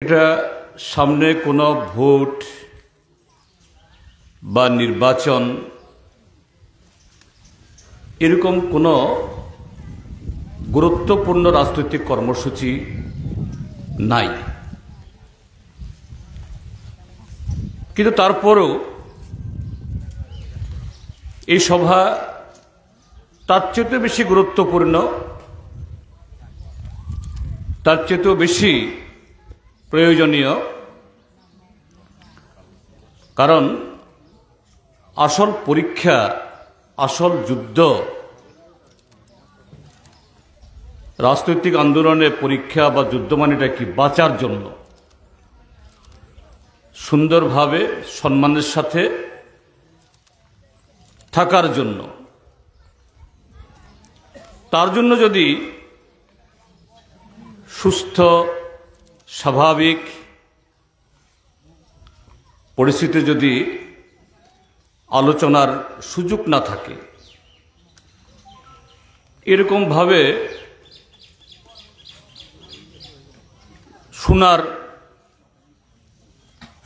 এটা সামনে কোনো ভোট বা নির্বাচন এরকম কোনো গুরুত্বপূর্ণ রাজনৈতিক কর্মসূচি নাই, কিন্তু তারপরেও এই সভা তার চেয়ে বেশি গুরুত্বপূর্ণ, তার চেয়ে বেশি প্রয়োজনীয়। কারণ আসল পরীক্ষা, আসল যুদ্ধ, রাজনৈতিক আন্দোলনের পরীক্ষা বা যুদ্ধ মানেটা কি? বাঁচার জন্য, সুন্দরভাবে সম্মানের সাথে থাকার জন্য। তার জন্য যদি সুস্থ স্বাভাবিক পরিস্থিতি যদি আলোচনার সুযোগ না থাকে, এরকমভাবে শোনার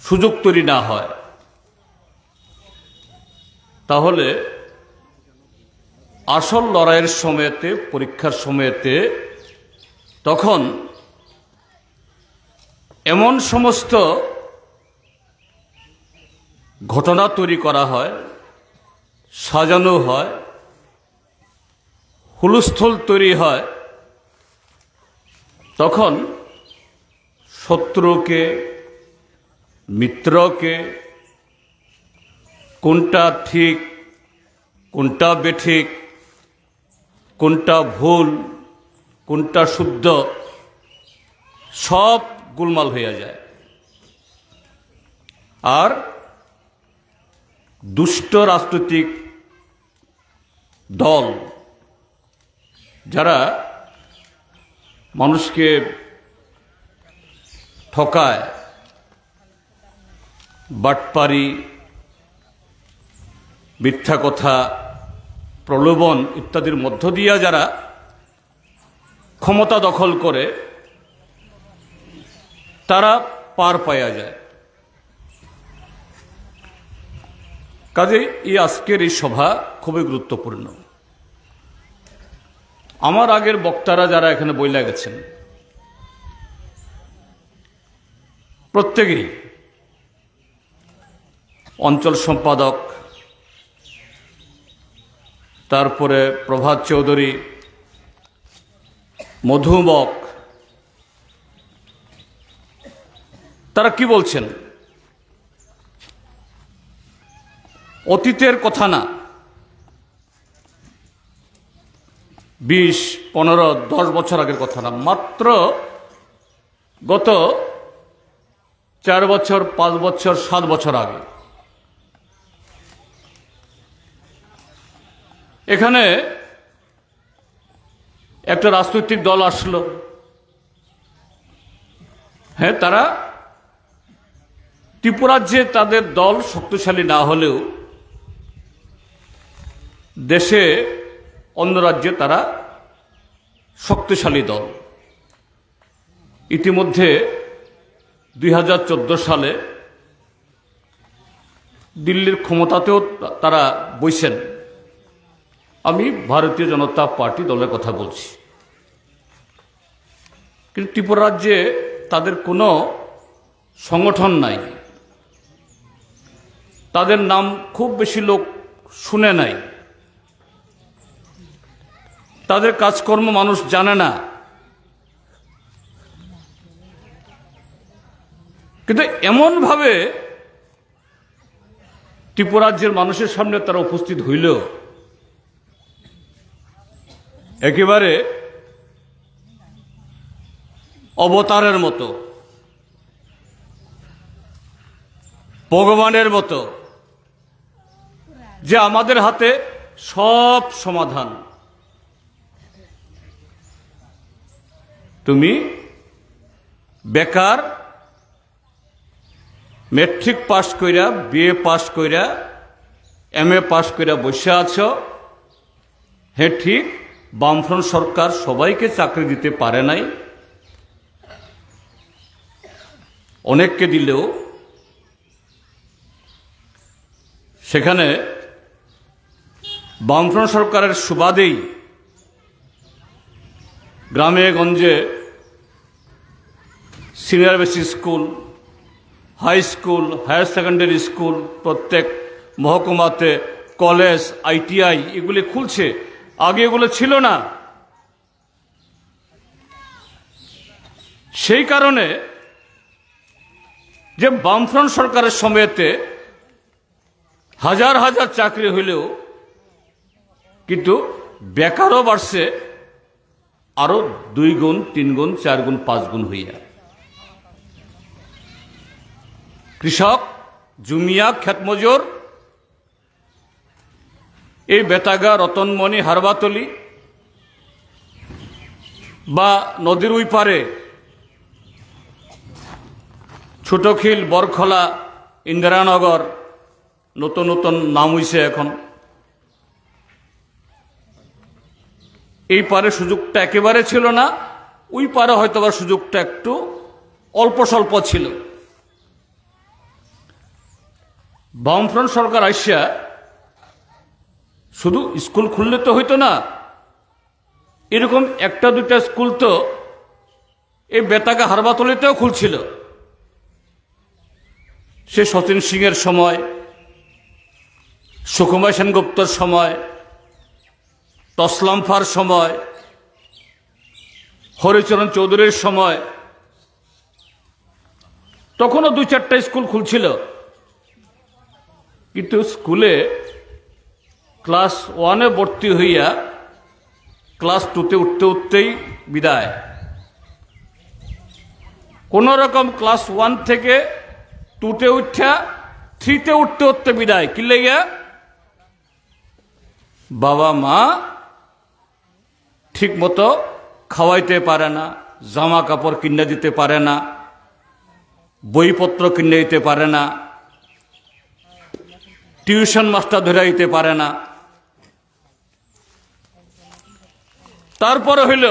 সুযোগ তৈরি না হয়, তাহলে আসল লড়াইয়ের সময়তে, পরীক্ষার সময়তে তখন এমন সমস্ত ঘটনা তৈরি করা হয়, সাজানো হয়, হুলস্থুল তৈরি হয়, তখন শত্রুকে, মিত্রকে, কোনটা ঠিক, কোনটা বেঠিক, কোনটা ভুল, কোনটা শুদ্ধ, সব গোলমাল হয়ে যায়। আর দুষ্ট রাজনৈতিক দল যারা মানুষকে ঠকায়, বাটপারি, মিথ্যা কথা, প্রলোভন ইত্যাদির মধ্য দিয়ে যারা ক্ষমতা দখল করে, তারা পার পাওয়া যায়। কাজেই এই আজকের এই সভা খুবই গুরুত্বপূর্ণ। আমার আগের বক্তারা যারা এখানে বইলা গেছেন, প্রত্যেকেই অঞ্চল সম্পাদক, তারপরে প্রভাত চৌধুরী, মধুমক, তারা কি বলছেন? অতীতের কথা না, 20, 15, 10 বছর আগের কথা না, মাত্র গত 4 বছর, 5 বছর, 7 বছর আগে এখানে একটা রাজনৈতিক দল আসলো। হ্যাঁ, তারা ত্রিপুরাজ্যে তাদের দল শক্তিশালী না হলেও দেশে অন্য রাজ্যে তারা শক্তিশালী দল। ইতিমধ্যে 2014 সালে দিল্লির ক্ষমতাতেও তারা বইছেন। আমি ভারতীয় জনতা পার্টি দলের কথা বলছি। কিন্তু ত্রিপুরা রাজ্যে তাদের কোনো সংগঠন নাই, তাদের নাম খুব বেশি লোক শুনে নাই, তাদের কাজকর্ম মানুষ জানে না। কিন্তু এমনভাবে ত্রিপুরা রাজ্যের মানুষের সামনে তারা উপস্থিত হইল, একেবারে অবতারের মতো, ভগবানের মতো, যে আমাদের হাতে সব সমাধান। তুমি বেকার, মেট্রিক পাস কইরা, বিএ পাস কইরা, এমএ পাস কইরা বসে আছো। হ্যাঁ ঠিক, বামফ্রন্ট সরকার সবাইকে চাকরি দিতে পারে নাই, অনেককে দিলেও সেখানে বামফ্রন্ট সরকারের সুবাদেই গ্রামে গঞ্জে senior basic school, high school, higher secondary school, প্রত্যেক মহকুমাতে কলেজ, ITI এগুলি খুলছে। আগে এগুলো ছিল না। সেই কারণে যে বামফ্রন্ট সরকারের সময়তে হাজার হাজার চাকরি হইলেও কিন্তু বেকারও বাড়ছে আরো 2 গুণ, 3 গুণ, 4 গুণ, 5 গুণ হইয়া। কৃষক, জুমিয়া, ক্ষেতমজুর, এই বেতাগা, রতনমণি, হারবাতলি বা নদীর ওই পারে ছোটখিল, বরখলা, ইন্দিরানগর, নতুন নতুন নাম হইছে এখন। এই পারে সুযোগটা একেবারে ছিল না, ওই পারে হয়তো বা সুযোগটা একটু অল্প স্বল্প ছিল। বামফ্রন্ট সরকার আইসা শুধু স্কুল খুললে তো হইতো না, এরকম একটা দুইটা স্কুল তো এই বেতাগা হারবাতলিতেও খুলছিল। সে শচীন সিংয়ের সময়, সুকুমার সেনগুপ্তর সময়, তসলামফার সময়, হরিচরণ চৌধুরীর সময়, তখনও 2-4টা স্কুল খুলছিল। কিন্তু স্কুলে ক্লাস 1-এ ভর্তি হইয়া ক্লাস 2-তে উঠতে উঠতেই বিদায়। কোন রকম ক্লাস 1 থেকে 2-তে উঠা 3-তে উঠতে উঠতে বিদায়। কি লেগে? বাবা মা ঠিক মতো খাওয়াইতে পারে না, জামা কাপড় কিনে দিতে পারে না, বইপত্র কিনে দিতে পারে না, টিউশন মাস্টার ধরে দিতে পারে না। তারপরে হইল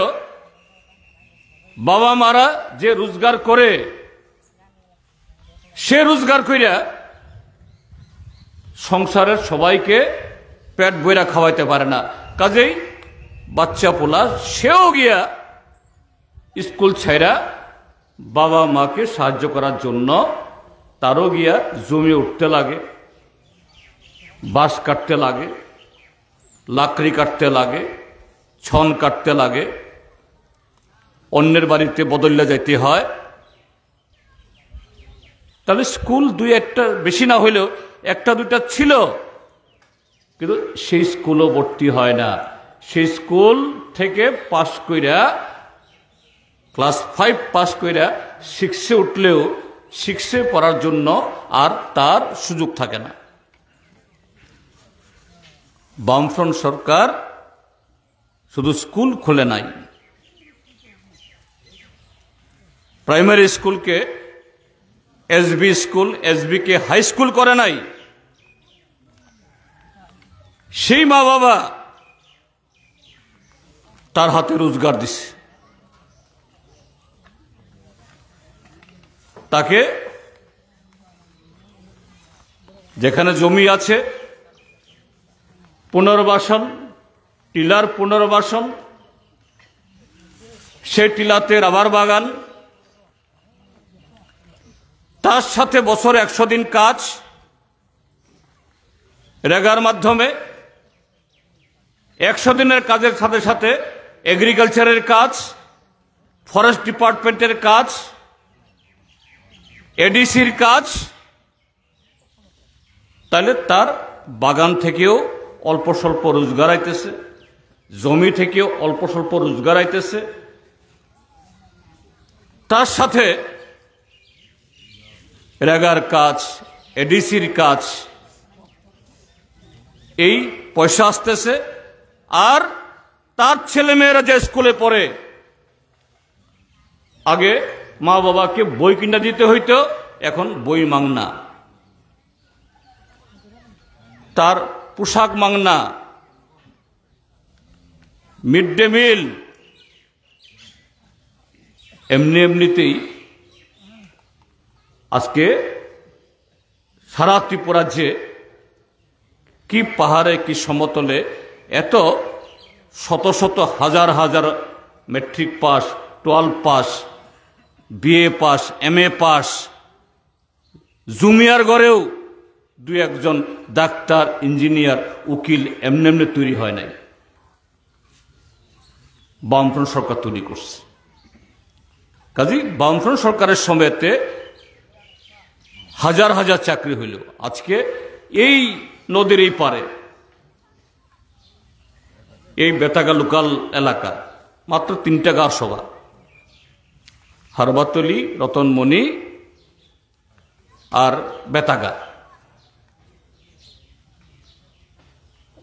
বাবা মারা যে রোজগার করে, সে রোজগার কইরা সংসারের সবাইকে পেট বইরা খাওয়াইতে পারে না। কাজেই বাচ্চা পোলা সেও গিয়া স্কুল ছাইরা বাবা মাকে সাহায্য করার জন্য তারও গিয়া জমি উঠতে লাগে, বাঁশ কাটতে লাগে, লাকড়ি কাটতে লাগে, ছন কাটতে লাগে, অন্যের বাড়িতে বদলে যাইতে হয়। তাহলে স্কুল 2-1টা, বেশি না হইলেও 1-2টা ছিল, কিন্তু সেই স্কুলও ভর্তি হয় না। সেই স্কুল থেকে পাশ কইরা ক্লাস 5 পাশ কইরা 6-এ উঠলেও 6-এ পড়ার জন্য আর তার সুযোগ থাকে না। বামফ্রন্ট সরকার শুধু স্কুল খুলে নাই, প্রাইমারি স্কুলকে SB স্কুল, SB কে হাই স্কুল করে নাই। সেই মা বাবা তার হাতে রোজগার দিছে, তাকে যেখানে জমি আছে পুনর্বাসন, টিলার পুনর্বাসন, সেই টিলাতে রাবার বাগান, তার সাথে বছরে 100 দিন কাজ রেগার মাধ্যমে, 100 দিনের কাজের সাথে সাথে এগ্রিকালচারের কাজ, ফরেস্ট ডিপার্টমেন্টের কাজ, ADCর কাজ। তাহলে তার বাগান থেকেও অল্প স্বল্প রোজগার আইতেছে, জমি থেকেও অল্প স্বল্প রোজগার আইতেছে, তার সাথে রেগার কাজ, ADCর কাজ, এই পয়সা আসতেছে। আর তার ছেলেমেয়েরা যে স্কুলে পড়ে, আগে মা বাবাকে বই কিনে দিতে হইতো, এখন বই মাংনা, তার পোশাক মাংনা, মিড ডে মিল, এমনিতেই আজকে সারা ত্রিপুরা যে কি পাহাড়ে কি সমতলে এত শত শত হাজার হাজার matric pass, 12 pass, BA pass, MA pass, জুমিয়ার ঘরেও দুই একজন ডাক্তার, ইঞ্জিনিয়ার, উকিল এমনি এমনি তৈরি হয় নাই, বামফ্রন্ট সরকার তৈরি করছে। কাজেই বামফ্রন্ট সরকারের সময়তে হাজার হাজার চাকরি হইল। আজকে এই নদীর এই পারে, এই বেতাগা লোকাল এলাকা মাত্র 3টা গাঁও সভা, হারবাতলি, রতনমণি আর বেতাগা।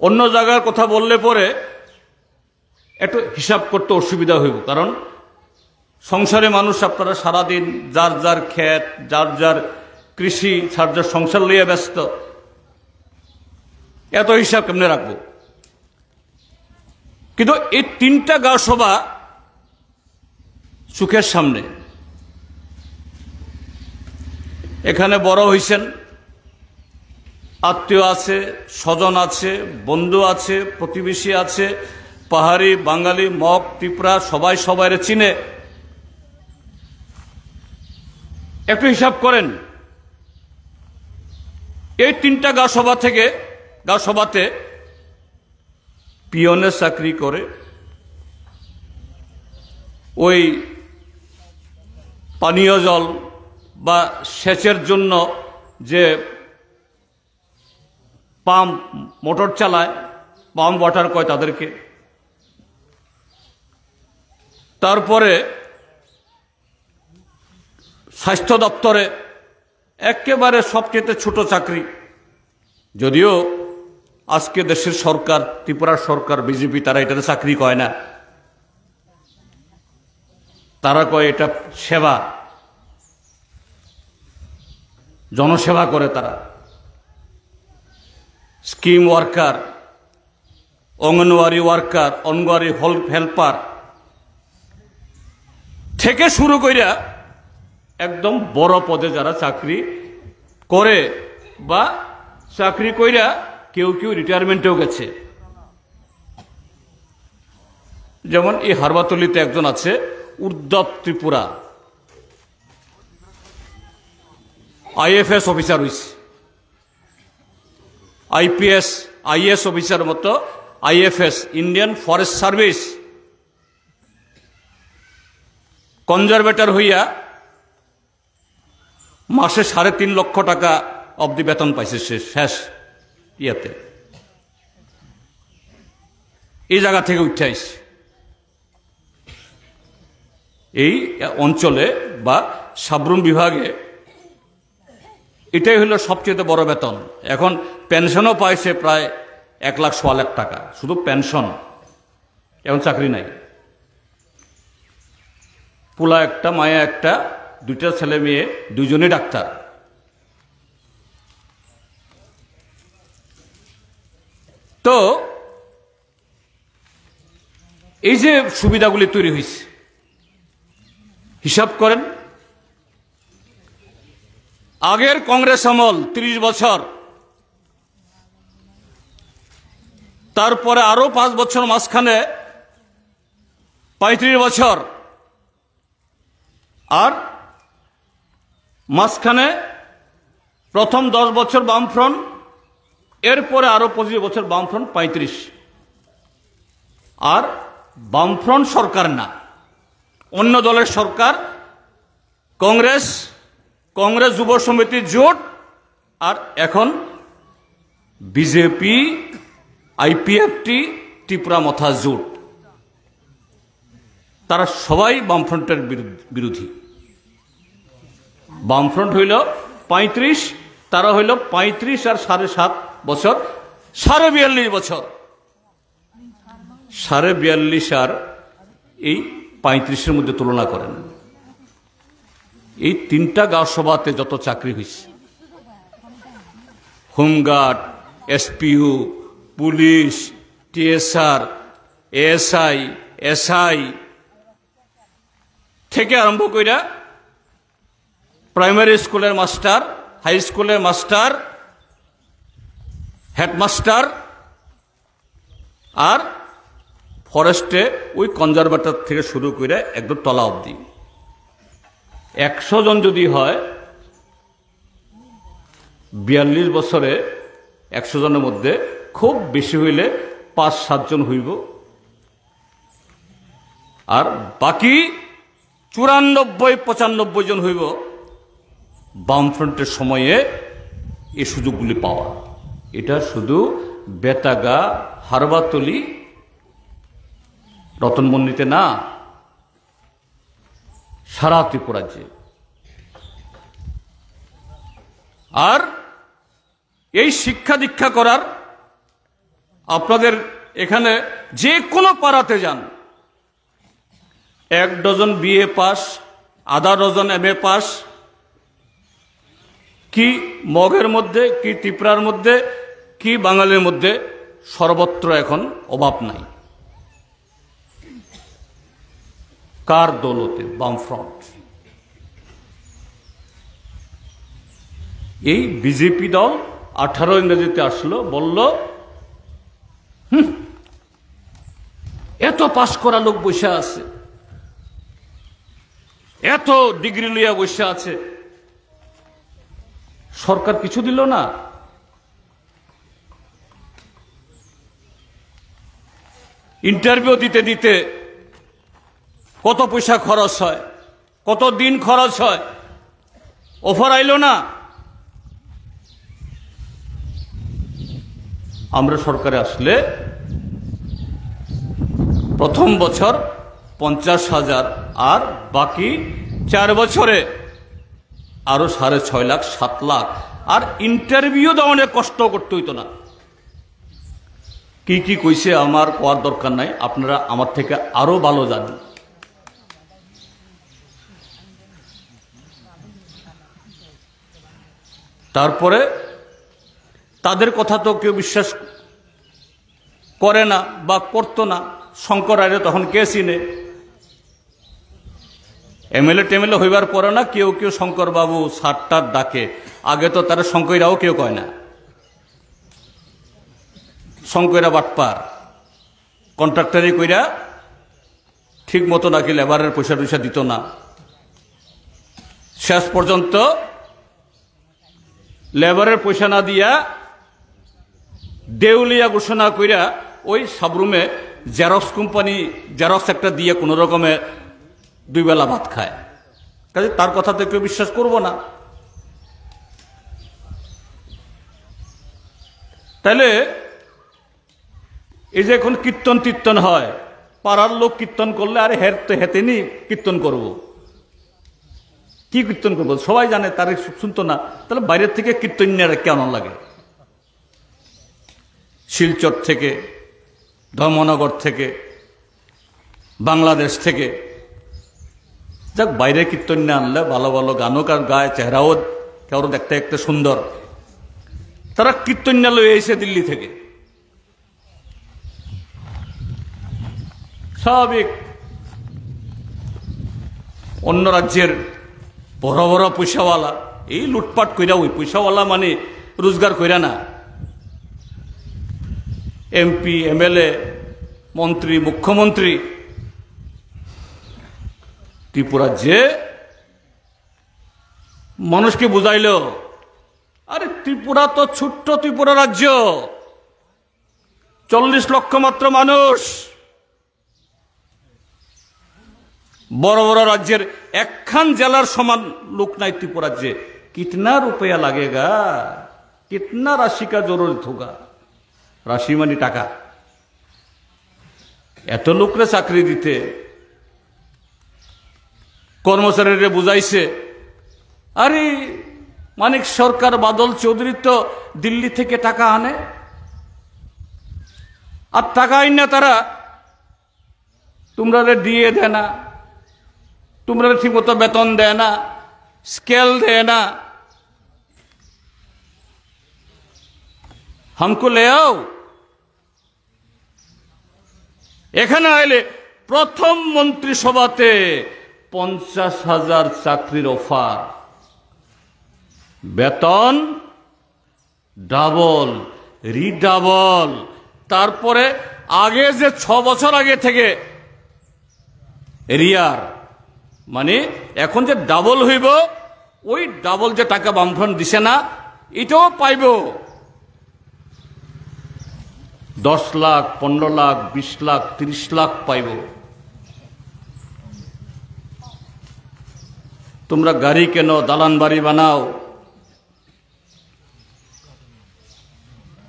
অন্য জায়গার কথা বললে পরে একটু হিসাব করতে অসুবিধা হইব, কারণ সংসারে মানুষ আপনারা সারাদিন যার যার ক্ষেত, যার যার কৃষি, যার যার সংসার লইয়া ব্যস্ত, এত হিসাব কেমনে রাখবো। কিন্তু এই 3টা গাঁও সভা চোখের সামনে, এখানে বড় হইছেন, আত্মীয় আছে, স্বজন আছে, বন্ধু আছে, প্রতিবেশী আছে, পাহাড়ি, বাঙালি, মগ, ত্রিপুরা, সবাই সবাইরে চিনে। একটু হিসাব করেন, এই 3টা গাঁও সভা থেকে, গাঁও সভাতে পিয়নের চাকরি করে, ওই পানীয় জল বা সেচের জন্য যে পাম্প, মোটর চালায়, পাম্প ওয়াটার কয় তাদেরকে। তারপরে স্বাস্থ্য দপ্তরে একেবারে সবচেয়ে ছোট চাকরি, যদিও আজকে দেশের সরকার, ত্রিপুরার সরকার, বিজেপি, তারা এটাতে চাকরি কয় না, তারা কয় এটা সেবা, জনসেবা করে তারা। Scheme worker, anganwadi worker, anganwadi helper থেকে শুরু কইরা একদম বড় পদে যারা চাকরি করে বা চাকরি কইরা কেউ কেউ রিটায়ারমেন্টেও গেছে। যেমন এই হারবাতলিতে একজন আছে, উর্দব ত্রিপুরা, আইএফএস অফিসার হইছে, আইপিএস, আইএস অফিসার মতো IFS, Indian forest service, conservator হইয়া মাসে 3.5 লক্ষ টাকা অবধি বেতন পাইছে সে শেষ ইয়াতে। এই জায়গা থেকে উঠে আইছে। এই অঞ্চলে বা সাবরুম বিভাগে এটাই হলো সবচেয়ে বড় বেতন। এখন পেনশনও পাইছে প্রায় 1,00,000 টাকা, শুধু পেনশন, এখন চাকরি নাই। পোলা একটা, মায়া একটা, 2টা ছেলে মেয়ে, 2জনই ডাক্তার। তো এই যে সুবিধাগুলি তৈরি হয়েছে, হিসাব করেন, আগের কংগ্রেস আমল 30 বছর, তারপরে আরো 5 বছর মাঝখানে 35 বছর, আর মাঝখানে প্রথম 10 বছর বামফ্রন্ট, এরপরে আরো 25 বছর বামফ্রন্ট, 35। আর বামফ্রন্ট সরকার না, অন্য দলের সরকার, কংগ্রেস, কংগ্রেস যুব সমিতি জোট, আর এখন বিজেপি, আইপিএফটি, ত্রিপুরা মথা জোট, তারা সবাই বামফ্রন্টের বিরোধী। বামফ্রন্ট হইল 35, তারা হইল 35 আর 7.5 বছর, 42.5 বছর, 42.5 আর এই 35-এর মধ্যে তুলনা করেন। এই 3টা গাঁও সভাতে যত চাকরি হয়েছে, home guard, SPU, police, TSR, ASI, SI থেকে আরম্ভ কইরা প্রাইমারি স্কুলের মাস্টার, হাই স্কুলের মাস্টার, হেডমাস্টার, আর ফরেস্টে ওই কনজারভেটর থেকে শুরু করে একদম তলা অবধি 100 জন যদি হয়, 42 বছরে 100 জনের মধ্যে খুব বেশি হইলে 5-7 জন হইব, আর বাকি 94-95 জন হইব বামফ্রন্টের সময়ে এই সুযোগগুলি পাওয়া। এটা শুধু বেতাগা, হারবাতলি, রতনমন্ডিতে না, সারা ত্রিপুরাজ্যে। আর এই শিক্ষা দীক্ষা করার আপনাদের এখানে যে কোনো পাড়াতে যান, 1 ডজন বিএ পাস, আধা ডজন এমএ পাস, কি মগের মধ্যে, কি ত্রিপুরার মধ্যে, কি বাঙালির মধ্যে, সর্বত্র এখন অভাব নাই। কার দৌলতে? বামফ্রন্ট। এই বিজেপি দল 18 ইংরেজিতে আসলো, বলল এত পাশ করা লোক বসে আছে, এত ডিগ্রি লইয়া বসে আছে, সরকার কিছু দিল না। ইন্টারভিউ দিতে দিতে কত পয়সা খরচ হয়, কত দিন খরচ হয়, অফার আইল না। আমরা সরকারে আসলে প্রথম বছর 50,000, আর বাকি 4 বছরে আরো 6.5 লাখ, 7 লাখ। আর ইন্টারভিউ দেওয়া অনেক কষ্ট করতে হইতো না। কি কি কইছে আমার কোয়ার দরকার নাই, আপনারা আমার থেকে আরো ভালো জানেন। তারপরে তাদের কথা তো কেউ বিশ্বাস করে না বা করতো না। শঙ্কর রায় তখন কে চিনে? এমএলএ টেমএলএ হইবার পরে না কেউ কেউ শঙ্কর বাবু সাতটার ডাকে, আগে তো তারা শঙ্কররাও কেউ কয় না। শঙ্করা বাটপার, কন্ট্রাক্টারি কইরা ঠিক মতো নাকি লেবারের পয়সা টয়সা দিত না। শেষ পর্যন্ত লেবারের পয়সা না দিয়া দেউলিয়া ঘোষণা কইরা ওই সাবরুমে জেরক্স কোম্পানি জেরক্স একটা দিয়ে কোনো রকমে 2 বেলা ভাত খায়। কাজে তার কথা তো কেউ বিশ্বাস করব না। তাহলে এই যে এখন কীর্তন তীর্তন হয়, পাড়ার লোক কীর্তন করলে আরে হেতেনি কীর্তন করব, কি কীর্তন করবো? সবাই জানে, তার শুনতো না। তাহলে বাইরের থেকে কীর্তনিয়ারা কেমন লাগে? শিলচর থেকে, ধর্মনগর থেকে, বাংলাদেশ থেকে, যাক বাইরে কীর্তন নিয়ে আনলে ভালো ভালো গানও গায়, চেহারাও কেউ দেখতে দেখতে সুন্দর। তারা কীর্তন লয়ে এসে দিল্লি থেকে স্বাভাবিক। অন্য রাজ্যের বড় বড় পয়সাওয়ালা এই লুটপাট কইরা, ওই পয়সাওয়ালা মানে রোজগার কইরা না, এমপি, এমএলএ, মন্ত্রী, মুখ্যমন্ত্রী, ত্রিপুরা যে মানুষকে বুঝাইল, আরে ত্রিপুরা তো ছোট্ট ত্রিপুরা রাজ্য, 40 লক্ষ মাত্র মানুষ। বড় বড় রাজ্যের একখান জেলার সমান লোক নাই ত্রিপুরা যে। কিতনা রুপয়া লাগেগা, কিতনা রাশি কা জরুরত হোগা। রাশি মানে টাকা। এত লোকরে চাকরি দিতে কর্মচারীরা বুঝাইছে, আরে মানিক সরকার, বাদল চৌধুরী তো দিল্লি থেকে টাকা আনে, আর টাকা আইন না তারা তোমরা দিয়ে দেয় না, তোমরা ঠিক মতো বেতন দেয় না, স্কেল দেয় না। হামকো লে আও। এখানে আইলে প্রথম মন্ত্রিসভাতে 50,000 চাকরির অফার। বেতন ডাবল, রিডাবল। তারপরে আগে যে 6 বছর আগে থেকে এরিয়ার, মানে এখন যে ডাবল হইব, ওই ডাবল যে টাকা বামফ্রন্ট দিছে না, এটাও পাইব। 10 লাখ, 15 লাখ, 20 লাখ, 30 লাখ পাইব। তোমরা গাড়ি কেন, দালান বাড়ি বানাও।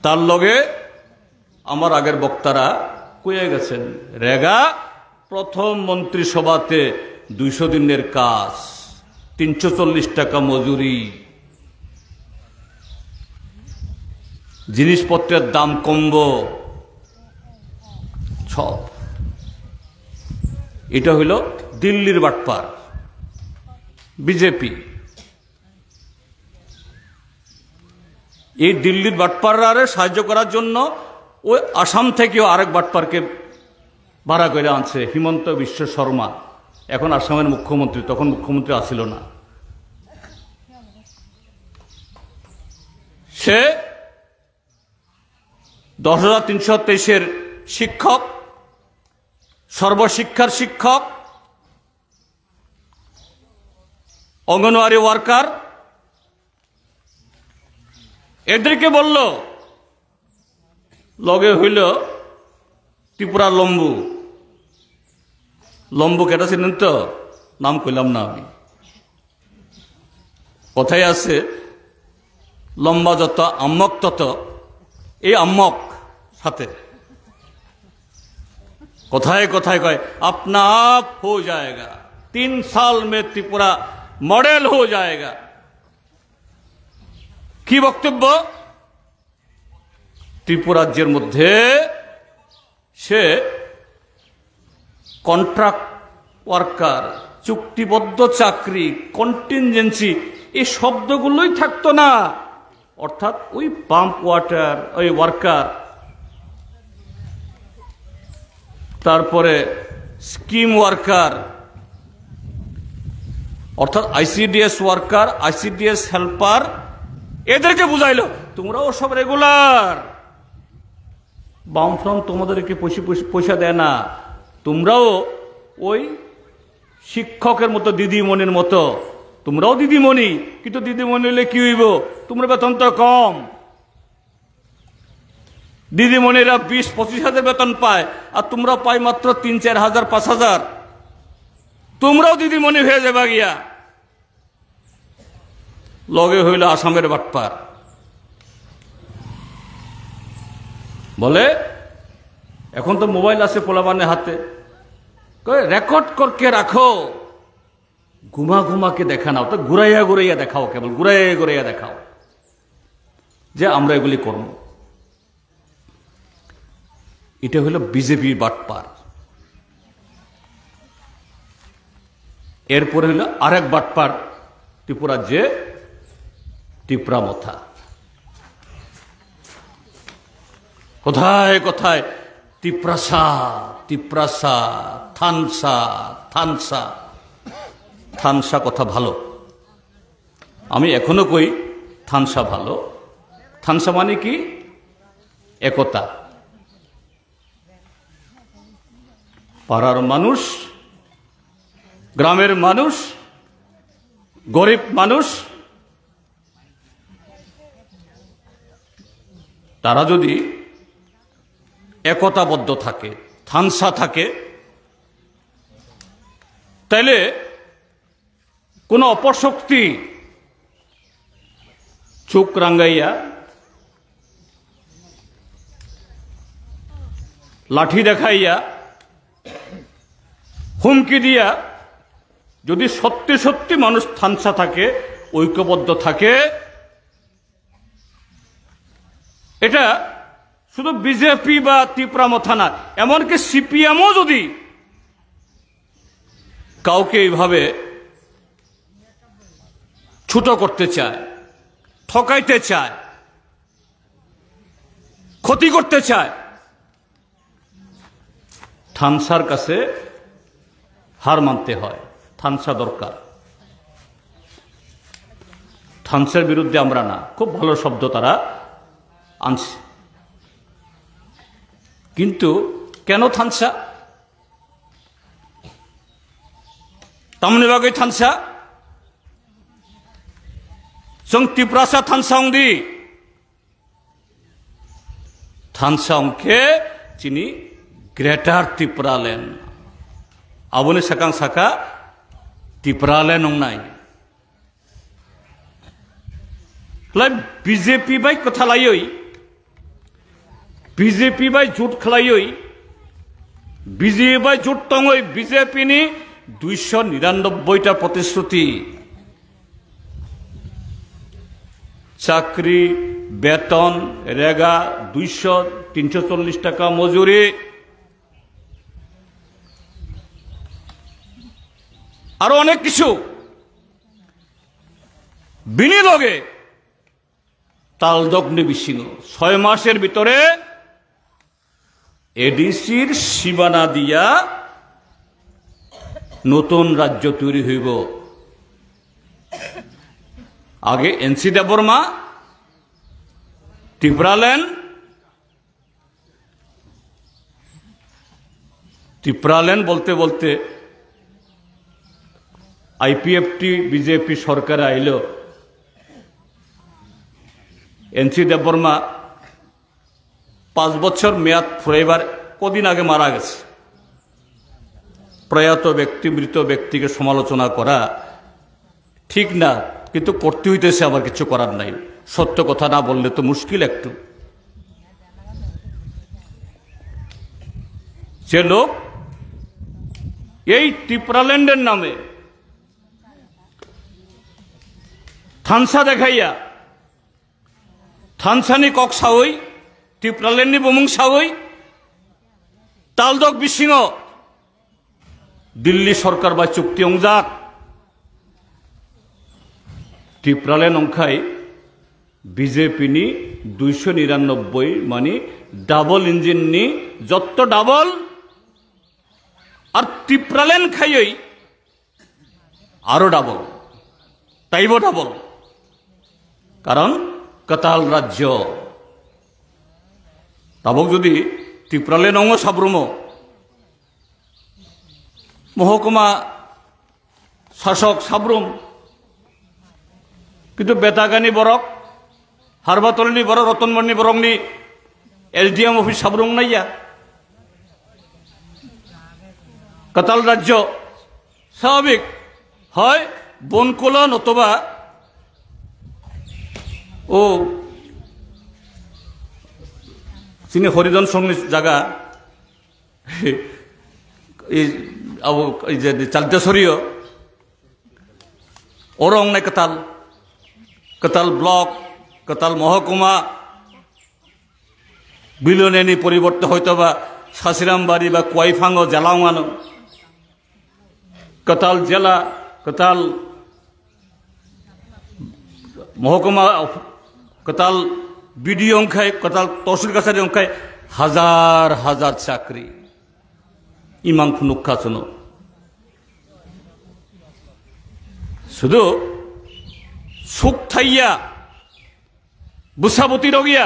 তার লগে আমার আগের বক্তারা কয়ে গেছেন, রেগা প্রথম মন্ত্রিসভাতে 200 দিনের কাজ, 340 টাকা মজুরি, জিনিসপত্রের দাম কমব, সব। এটা হইল দিল্লির বাটপার, বিজেপি। এই দিল্লির বাটপাররা সাহায্য করার জন্য ওই আসাম থেকেও আরেক বাটপারকে ভাড়া করে আনছে, হিমন্ত বিশ্ব শর্মা, এখন আসামের মুখ্যমন্ত্রী, তখন মুখ্যমন্ত্রী আসিল না। সে 10,323-এর শিক্ষক, সর্বশিক্ষার শিক্ষক, অঙ্গনওয়াড়ি ওয়ার্কার, এদেরকে বলল, লগে হইল ত্রিপুরা লম্বু। লম্বু কেটা ছিলেন তো, নাম কইলাম না আমি। কথায় আছে, লম্বা যত আম্মক তত, এই আম্মক সাথে কথায় কথায় কয় अपना आप हो जाएगा, 3 साल में त्रिपुरा मॉडल हो जाएगा। কি বক্তব্য? ত্রিপুরাজ্যের মধ্যে সে কন্ট্রাক্ট ওয়ার্কার, চুক্তিবদ্ধ চাকরি, কন্টিনজেন্সি, এই শব্দগুলোই থাকতো না। অর্থাৎ ওই পাম্প ওয়াটার, ওই ওয়ার্কার, তারপরে স্কিম ওয়ার্কার, অর্থাৎ আইসিডিএস ওয়ার্কার, আইসিডিএস হেল্পার, এদেরকে বুঝাইলো তোমরাও সব রেগুলার। বামফ্রন্ট তোমাদেরকে পয়সা দেয় না, তোমরাও ওই শিক্ষকের মতো, দিদিমণির মতো, তোমরাও দিদিমণি, কিন্তু দিদিমণি হলে কি হইব, তোমরা বেতন তো কম। দিদিমণিরা 20-25 হাজার বেতন পায়, আর তোমরা পাই মাত্র 3-4 হাজার, 5 হাজার। তোমরাও দিদিমণি হয়ে যাবে গিয়া। লগে হইল আসামের বাটপার, বলে এখন তো মোবাইল আছে পোলাবানের হাতে, রেকর্ড করকে রাখো, ঘুমা ঘুমাকে দেখা নাও, তো ঘুরাইয়া ঘুরাইয়া দেখাও, কেবল ঘুরাইয়া ঘুরাইয়া দেখাও যে আমরা এগুলি করব। এটা হলো বিজেপির বাটপার। এরপরে হলো আরেক বাটপার ত্রিপুরা, যে ত্রিপুরা মথা। কোথায় কোথায় ত্রিপ্রাসা, ত্রিপ্রাসা, থানসা, থানসা। থানসা কথা ভালো, আমি এখনো কই থানসা ভালো। থানসা মানে কি? একতা। পাড়ার মানুষ, গ্রামের মানুষ, গরিব মানুষ, তারা যদি একতাবদ্ধ থাকে, থানসা থাকে, তাইলে কোন অপশক্তি চোখ রাঙ্গাইয়া, লাঠি দেখাইয়া, হুমকি দিয়া, যদি সত্যি সত্যি মানুষ থানসা থাকে, ঐক্যবদ্ধ থাকে, এটা শুধু বিজেপি বা ত্রিপুরা মথা না, এমনকি সিপিএমও যদি কাউকে এইভাবে ছোট করতে চায়, ঠকাইতে চায়, ক্ষতি করতে চায়, থানসার কাছে হার মানতে হয়। থানসা দরকার। থানসার বিরুদ্ধে আমরা না, খুব ভালো শব্দ তারা আনছে। কিন্তু কেন থানসা? তামনিবাগৈ থানসা जों तिप्रासा थानसांदि थानसांखे चिनी ग्रेटार तिप्रालेन आबुनि साकां साका तिप्रालेन नंनाय लाइ बीजेपी बाय कथालायै बीजेपी बाय जुट खलायै बीजेपी बाय जुट तंगै बीजेपी नि 299टा प्रतिश्रुति চাকরি বেতন রেগা 200-340 টাকা মজুরি আরো অনেক কিছু বিনিয়োগে তালদগ্নি বিশিং 6 মাসের ভিতরে এডিসির সীমানা দিয়া নতুন রাজ্য তৈরি হইব। आगे एनसी देवबर्मा त्रिपुरालैंड बोलते बोलते आईपीएफटी बीजेपी सरकार आइलो एनसी देवबर्मा 5 বছর মেয়াদ ফুরাইবার কদিন আগে মারা গেছে। প্রয়াত ব্যক্তি মৃত ব্যক্তিকে সমালোচনা করা ঠিক না, কিন্তু করতে হইতেছে, আবার কিছু করার নাই। সত্য কথা না বললে তো মুশকিল একটু। যে লোক এই ত্রিপুরাল্যান্ডের নামে থানসা দেখাইয়া থানসানি কক সাউই ত্রিপুরাল্যান্ডনি বমুং সাউই তালদক বিশিং দিল্লি সরকার বা চুক্তি অংজাক ত্রিপুরাল্যান্ড अंखाय बीजेपी नि 299 मानी डाबल इंजिन नि जत्त डाबल और त्रिपुराल्যান্ড खायै आरो डाबल ताइबो डाबल कारण कताल राज्य ताबक जदि त्रिपुराल्যান্ড अंग साब्रुमो महकुमा शासक साब्रुम किन्तु बेतागानी बरक हारबातलनि बरक रतनमणि बरकनि एलडीएम अफिस साब्रुं नाइया कताल राज्य स्वाभाविक হয় বনকোলা নতবা ও চিনি হরিজন সঙ্গী জায়গা এই যে চালতেশ্বরীয় ওরং নাই কতাল कताल ब्लक कताल महकुमा बिलोनेनि परिवर्ते हयतोबा सासिरामबाड़ी बा कुआईफांग जेलांगानो कताल जिला कताल महकुमा कताल बीडीओ अंखाय कताल तहसिल काछारी अंखाय हजार हजार चाकरी इमां खुनुक्खासनो शुधु सुख थाइया बुसाबती रगिया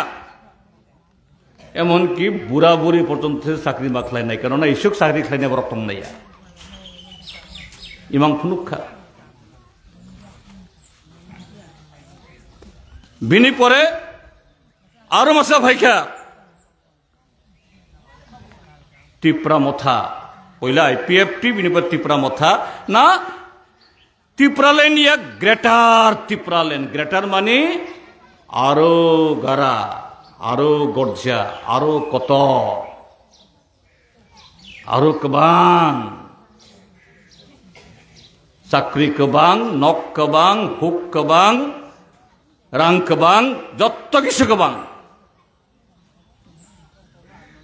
एमनकि बुरा बुरी पर्यन्त चाकरी माखलायनाय कारण इसुक चाकरी खालायनाय बरक दंनाया इमां खुनुखा बिनि परे आरो मासा भाइखा टिप्रा मथा पयला आईपीएफटी बिनि पर टिप्रा मथा ना ত্রিপুরাল্যান্ড या ग्रेटार ত্রিপুরাল্যান্ড ग्रेटार माने आरो गारा आरो गरजा आरो कत आरो कबां चाकरी कबां नक कबां हुक कबां रां कबां जत्त किछु कबां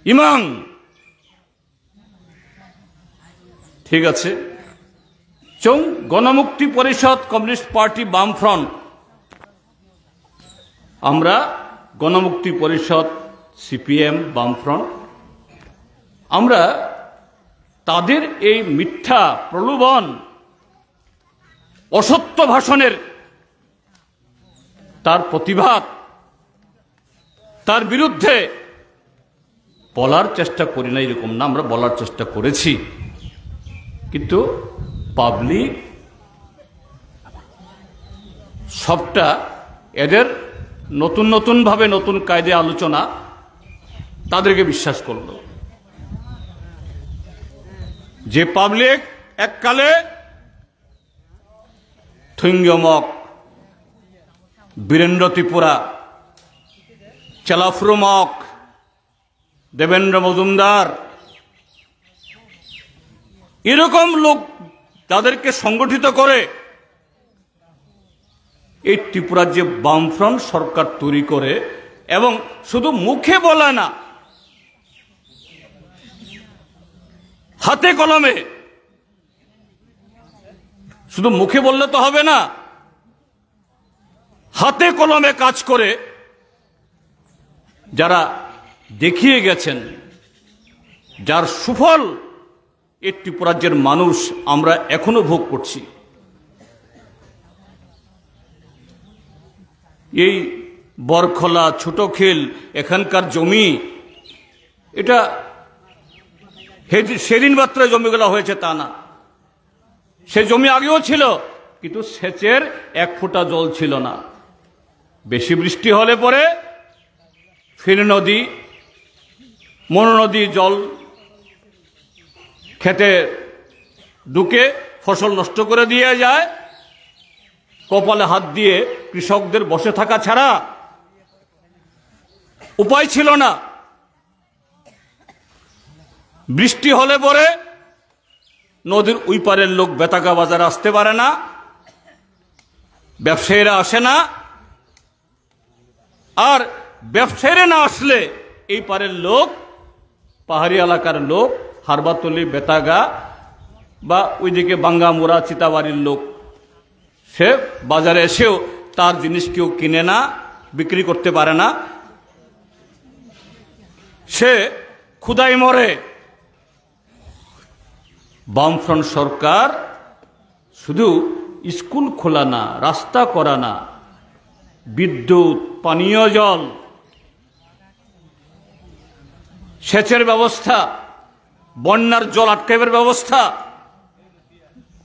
इमां ठीक আছে चौं गणमुक्ति परिषद कम्युनिस्ट पार्टी बामफ्रंट आमरा गणमुक्ति परिषद सीपीएम बामफ्रंट आमरा तादेर এই মিথ্যা প্রলোভন असत्य भाषणेर তার প্রতিবাদ, তার বিরুদ্ধে বলার চেষ্টা করি না এরকম না, আমরা বলার চেষ্টা করেছি, কিন্তু পাবলিক সবটা এদের নতুন নতুন ভাবে নতুন কায়দে আলোচনা তাদেরকে বিশ্বাস করলো। যে পাবলিক এককালে থৈঙ্গমক, বীরেন্দ্র ত্রিপুরা, চেলাফ্রুমক, দেবেন্দ্র মজুমদার এরকম লোক তাদেরকে সংগঠিত করে এই ত্রিপুরার যে বামফ্রন্ট সরকার তৈরি করে, এবং শুধু মুখে বলে না, হাতে কলমে, শুধু মুখে বললে তো হবে না, হাতে কলমে কাজ করে যারা দেখিয়ে গেছেন, যার সুফল এই ত্রিপুরাজ্যের মানুষ আমরা এখনো ভোগ করছি। এই বরখলা, ছোটখিল এখানকার জমি, এটা সেদিন মাত্র জমিগুলো হয়েছে তা না, সে জমি আগেও ছিল, কিন্তু সেচের এক ফোঁটা জল ছিল না। বেশি বৃষ্টি হলে পরে ফির নদী, মনু নদী জল খেতে ঢুকে ফসল নষ্ট করে দিয়ে যায়। কপালে হাত দিয়ে কৃষকদের বসে থাকা ছাড়া উপায় ছিল না। বৃষ্টি হলে পরে নদীর ওই পারের লোক বেতাগা বাজারে আসতে পারে না, ব্যবসায়ীরা আসে না, আর ব্যবসায়ীরা না আসলে এই পারের লোক, পাহাড়ি এলাকার লোক, হারবাতলি, বেতাগা বা ওইদিকে বাঙ্গামুড়া, চিতাবাড়ির লোক, সে বাজারে এসেও তার জিনিস কেউ কিনে না, বিক্রি করতে পারে না, সে ক্ষুধায় মরে। বামফ্রন্ট সরকার শুধু স্কুল খোলা না, রাস্তা করা না, বিদ্যুৎ, পানীয় জল, সেচের ব্যবস্থা, বন্যার জল আটকাইবার ব্যবস্থা,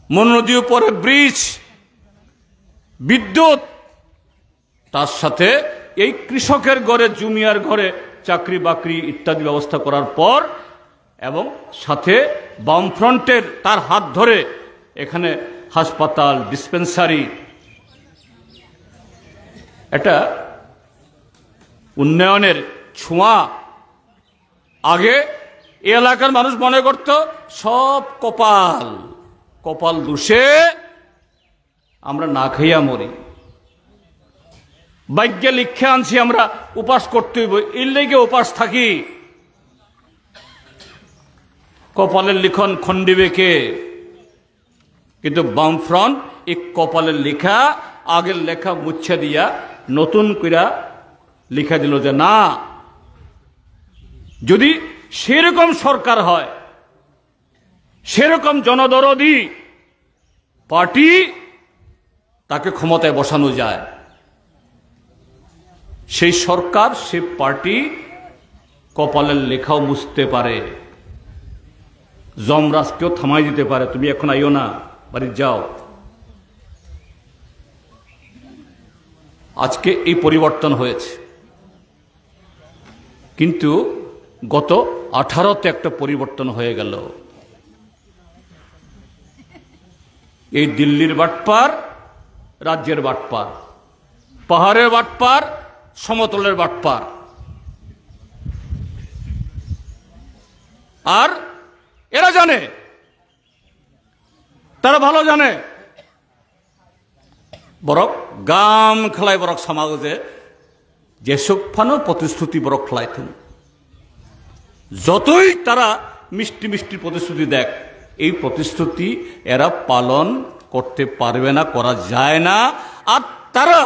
মনু নদীর উপরে ব্রিজ, বিদ্যুৎ, তার সাথে এই কৃষকের ঘরে, জুমিয়ার ঘরে চাকরি বাকরি ইত্যাদি ব্যবস্থা করার পর, এবং সাথে বামফ্রন্টের তার হাত ধরে এখানে হাসপাতাল, ডিসপেন্সারি, এটা উন্নয়নের ছোঁয়া। আগে এই এলাকার মানুষ মনে করত সব কপাল, কপাল দোষে আমরা না খাইয়া মরি, ভাগ্যে লিখে আনছি আমরা উপাস করতে হইব, এর লেগে উপাস থাকি। কপালের লিখন খন্ডিবে কে? কিন্তু বামফ্রন্ট এই কপালের লেখা, আগের লেখা মুছে দিয়া নতুন কইরা লিখা দিল যে না, যদি সেরকম সরকার হয়, সেরকম জনদরদি পার্টি, তাকে ক্ষমতায় বসানো যায়, সেই সরকার, সে পার্টি কপালের লেখাও মুছতে পারে, যমরাজকেও থামাই দিতে পারে, তুমি এখন আইও না, বাড়ি যাও। আজকে এই পরিবর্তন হয়েছে, কিন্তু গত 18তে একটা পরিবর্তন হয়ে গেল। এই দিল্লির বাটপার, রাজ্যের বাটপার, পাহাড়ের বাটপার, সমতলের বাটপার, আর এরা জানে, তারা ভালো জানে, বরক গাম খেলায় বরক সমাজে যেসব ফানো প্রতিশ্রুতি বরক খেলাইতেন, যতই তারা মিষ্টি মিষ্টি প্রতিশ্রুতি দেখ, এই প্রতিশ্রুতি এরা পালন করতে পারবে না, করা যায় না। আর তারা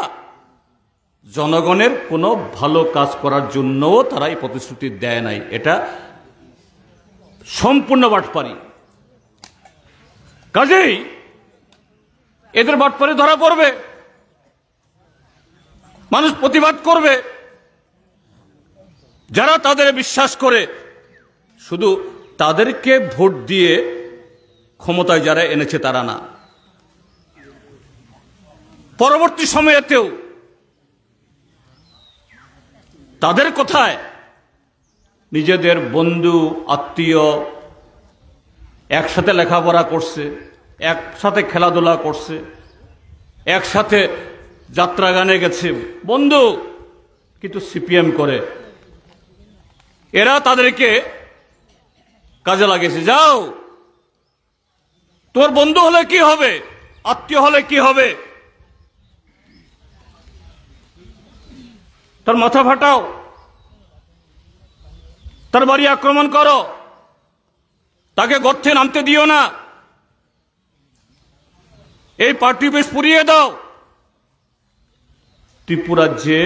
জনগণের কোনো ভালো কাজ করার জন্যও তারা এই প্রতিশ্রুতি দেয় নাই। এটা সম্পূর্ণ বাটপারি। কাজেই এদের বাটপারি ধরা পড়বে। মানুষ প্রতিবাদ করবে। যারা তাদের বিশ্বাস করে, শুধু তাদেরকে ভোট দিয়ে ক্ষমতায় যারা এনেছে তারা না, পরবর্তী সময়েতেও তাদের কথায় নিজেদের বন্ধু আত্মীয় একসাথে লেখাপড়া করছে, একসাথে খেলাধুলা করছে, একসাথে যাত্রা গানে গেছে বন্ধু, কিন্তু সিপিএম করে, এরা তাদেরকে কাজে লাগিয়েছে। যাও, তোর বন্ধু হলে কি হবে, আত্মীয় হলে কি হবে, তার মাথা ফাটাও, তার বাড়ি আক্রমণ করো, তাকে গর্তে নামতে দিও না, এই পার্টি অফিস পুড়িয়ে দাও। ত্রিপুরাজ্যে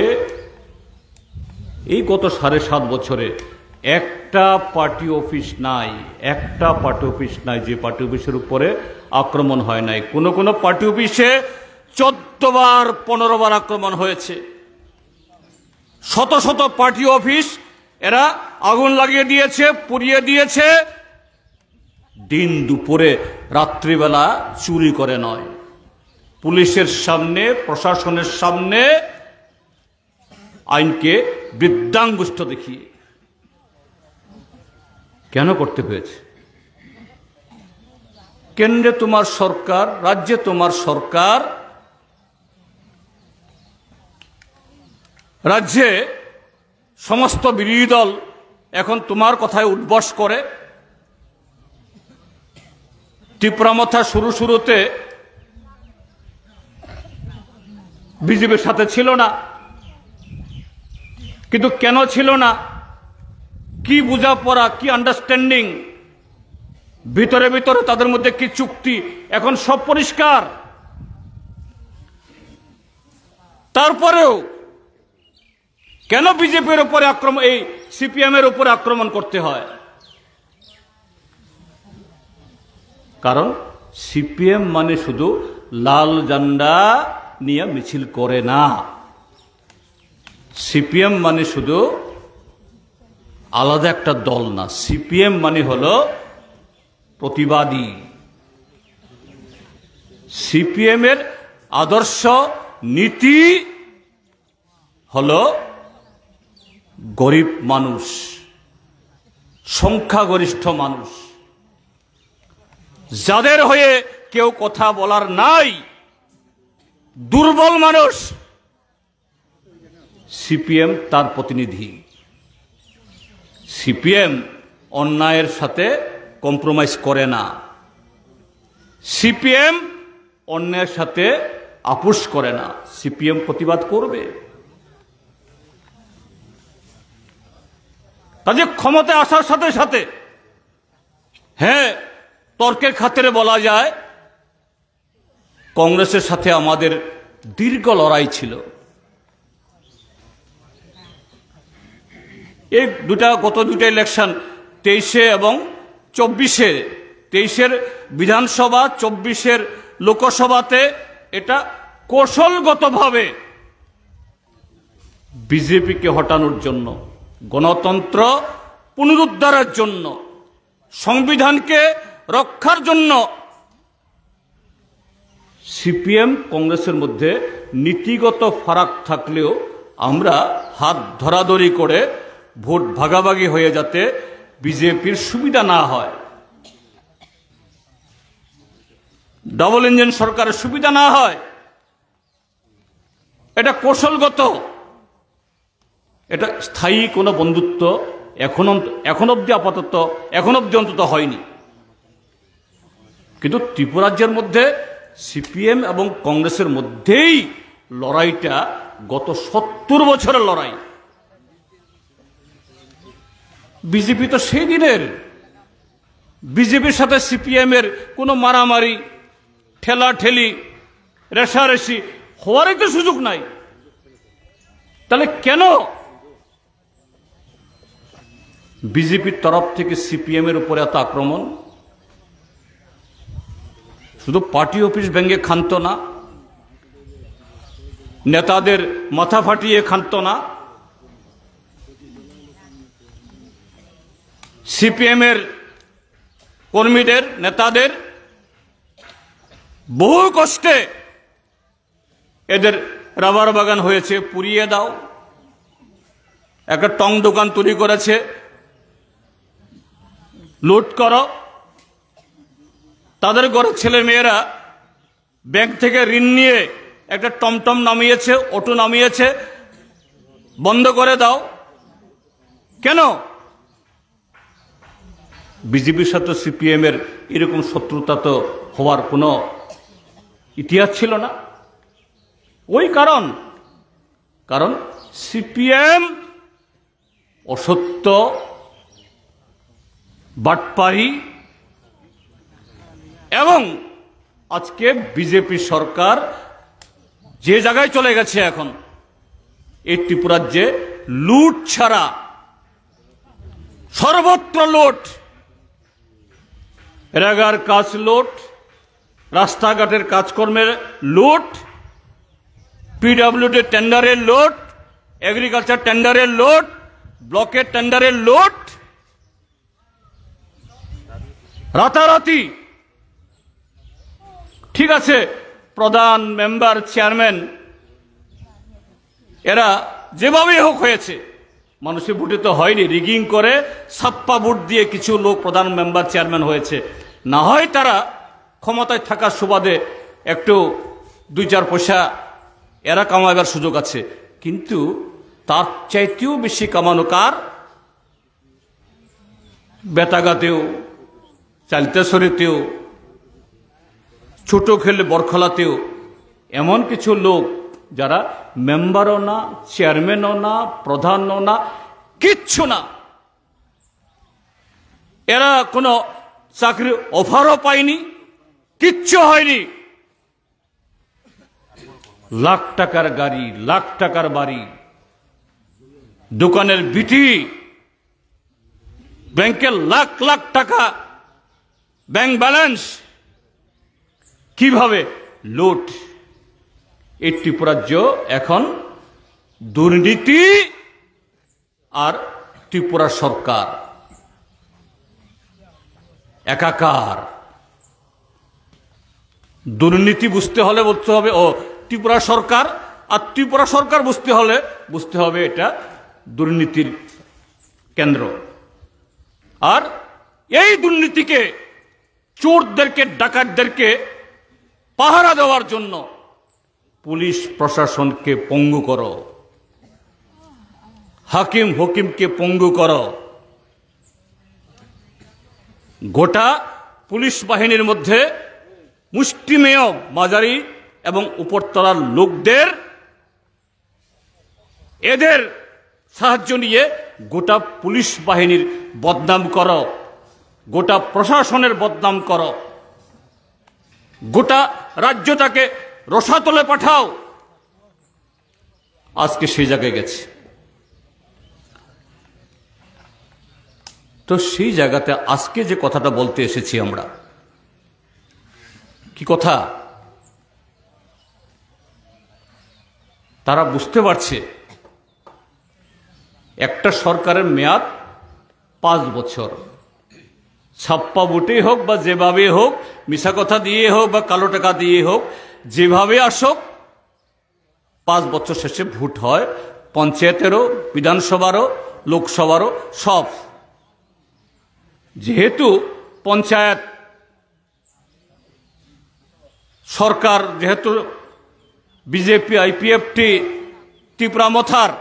এই গত 7.5 বছরে একটা পার্টি অফিস নাই, একটা পার্টি অফিস নাই যে পার্টি অফিসের উপরে আক্রমণ হয় নাই। কোন কোন পার্টি অফিসে 14 বার 15 বার আক্রমণ হয়েছে। শত শত পার্টি অফিস এরা আগুন লাগিয়ে দিয়েছে, পুড়িয়ে দিয়েছে, দিন দুপুরে রাত্রিবেলা চুরি করে নয়, পুলিশের সামনে, প্রশাসনের সামনে আইনকে বৃদ্ধাঙ্গুষ্ঠ দেখিয়ে। কেন করতে হয়েছে? কেন্দ্রে তোমার সরকার, রাজ্যে তোমার সরকার, রাজ্যে সমস্ত বিরোধী দল এখন তোমার কথায় উদ্বস করে। ত্রিপুরামথা শুরুতে বিজেপির সাথে ছিল না, কিন্তু কেন ছিল না, কি বোঝাপড়া, কি আন্ডারস্ট্যান্ডিং, ভিতরে ভিতরে তাদের মধ্যে কি চুক্তি, এখন সব পরিষ্কার। তারপরেও কেন বিজেপির উপরে আক্রমণ, এই সিপিএম এর উপরে আক্রমণ করতে হয়? কারণ সিপিএম মানে শুধু লাল ঝান্ডা নিয়ে মিছিল করে না, সিপিএম মানে শুধু আলাদা একটা দল না, সিপিএম মানে হলো প্রতিবাদী। সিপিএম এর আদর্শ নীতি হলো গরিব মানুষ, সংখ্যাগরিষ্ঠ মানুষ, যাদের হয়ে কেউ কথা বলার নাই, দুর্বল মানুষ, সিপিএম তার প্রতিনিধি। সিপিএম অন্যায়ের সাথে কম্প্রোমাইজ করে না, সিপিএম অন্যায়ের সাথে আপোষ করে না, সিপিএম প্রতিবাদ করবে। কাজে ক্ষমতায় আসার সাথে সাথে, হ্যাঁ, তর্কের খাতিরে বলা যায় কংগ্রেসের সাথে আমাদের দীর্ঘ লড়াই ছিল। এই গত দুটা ইলেকশন, 23 এবং 24-এ, 23-এর বিধানসভা, 24-এর লোকসভাতে এটা কৌশলগতভাবে বিজেপিকে হটানোর জন্য, গণতন্ত্র পুনরুদ্ধারের জন্য, সংবিধানকে রক্ষার জন্য সিপিএম কংগ্রেসের মধ্যে নীতিগত ফারাক থাকলেও আমরা হাত ধরাধরি করে ভোট ভাগাভাগি হয়ে যাতে বিজেপির সুবিধা না হয়, ডাবল ইঞ্জিন সরকারের সুবিধা না হয়, এটা কৌশলগত, এটা স্থায়ী কোনো বন্ধুত্ব এখন অব্দি আপাতত, এখন অব্দি অন্তত হয়নি। কিন্তু ত্রিপুরাজ্যের মধ্যে সিপিএম এবং কংগ্রেসের মধ্যেই লড়াইটা গত 70 বছরের লড়াই। বিজেপি তো সেই দিনের, বিজেপির সাথে সিপিএম এর কোনো মারামারি, ঠেলাঠেলি, রেশারেশি হওয়ারই তো সুযোগ নাই। তাহলে কেন বিজেপির তরফ থেকে সিপিএম এর উপরে এত আক্রমণ? শুধু পার্টি অফিস ভেঙে ক্ষান্ত না, নেতাদের মাথা ফাটিয়ে খান্ত না, সিপিএমের কর্মীদের নেতাদের বহু কষ্টে এদের রাবার বাগান হয়েছে, পুড়িয়ে দাও। একটা টং দোকান তৈরি করেছে, লুট করো। তাদের ঘরের ছেলে মেয়েরা ব্যাংক থেকে ঋণ নিয়ে একটা টমটম নামিয়েছে, অটো নামিয়েছে, বন্ধ করে দাও। কেন? বিজেপির সাথে সিপিএম এর এরকম শত্রুতা তো হওয়ার কোনো ইতিহাস ছিল না। ওই কারণ সিপিএম অসত্য, বাটপারি, এবং আজকে বিজেপি সরকার যে জায়গায় চলে গেছে এখন, এই ত্রিপুরাজ্যে লুট ছাড়া সর্বত্র লুট। রেগার কাজ লুট, রাস্তাঘাটের কাজকর্মের লুট, পিডব্লিউডি টেন্ডারের লুট, এগ্রিকালচার টেন্ডারের লুট, ব্লকের টেন্ডারের লুট, রাতারাতি। ঠিক আছে, প্রধান, মেম্বার, চেয়ারম্যান এরা যেভাবেই হোক হয়েছে, মানুষের ভোটে তো হয়নি, রিগিং করে ছাপ্পা ভোট দিয়ে কিছু লোক প্রধান, মেম্বার, চেয়ারম্যান হয়েছে। না হয় তারা ক্ষমতায় থাকার সুবাদে একটু 2-4 পয়সা এরা কামাবার সুযোগ আছে, কিন্তু তার চাইতেও বেশি কামানো কার? বেতাগাতেও, চালতেশ্বরীতেও, ছোট খেলে বরখলাতেও এমন কিছু লোক যারা মেম্বারও না, চেয়ারম্যানও না, প্রধানও না, কিচ্ছু না, এরা কোনো চাকরির অফারও পায়নি, কিচ্ছু হয়নি। লাখ টাকার গাড়ি, লাখ টাকার বাড়ি, দোকানের বিটি, ব্যাংকের লাখ লাখ টাকা ব্যাংক ব্যালেন্স, কিভাবে লুট। এই ত্রিপুরাজ্য এখন দুর্নীতি আর ত্রিপুরা সরকার একাকার। দুর্নীতি বুঝতে হলে বলতে হবে ও ত্রিপুরা সরকার, আর ত্রিপুরা সরকার বুঝতে হবে এটা দুর্নীতির কেন্দ্র। আর এই দুর্নীতিকে, চোরদেরকে, ডাকাতদেরকে পাহারা দেওয়ার জন্য পুলিশ প্রশাসনকে পঙ্গু করো, হাকিম হকিমকে পঙ্গু করো। গোটা পুলিশ বাহিনীর মধ্যে মুষ্টিমেয় মাঝারি এবং উপরতলার লোকদের, এদের সাহায্য নিয়ে গোটা পুলিশ বাহিনীর বদনাম করো, গোটা প্রশাসনের বদনাম করো, গোটা রাজ্যটাকে রসাতলে পাঠাও। আজকে সেই জায়গায় গেছে। তো সেই জায়গাতে আজকে যে কথাটা বলতে এসেছি আমরা, কি কথা? তারা বুঝতে পারছে একটা সরকারের মেয়াদ 5 বছর, ছাপ্পা ভোটেই হোক বা যেভাবে হোক, মিশা কথা দিয়ে হোক বা কালো টাকা দিয়ে হোক, যেভাবে আসুক 5 বছর শেষে ভোট হয়, পঞ্চায়েতেরও, বিধানসভারও, লোকসভারও, সব। যেহেতু পঞ্চায়েত সরকার, যেহেতু বিজেপি আইপিএফটি ত্রিপুরা মথার,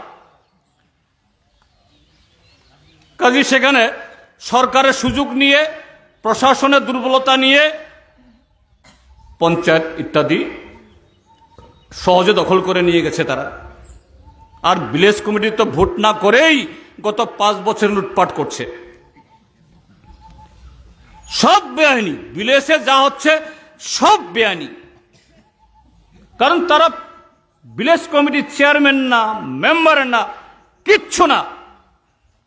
কাজে সেখানে সরকারের সুযোগ নিয়ে, প্রশাসনের দুর্বলতা নিয়ে পঞ্চায়েত ইত্যাদি সহজে দখল করে নিয়ে গেছে তারা। আর ভিলেজ কমিটি তো ভোট না করেই গত 5 বছর লুটপাট করছে। সব বেআইনি, ভিলেজে যা হচ্ছে সব বেআইনি। কারণ তারা ভিলেজ কমিটির চেয়ারম্যান না, মেম্বার না, কিচ্ছু না।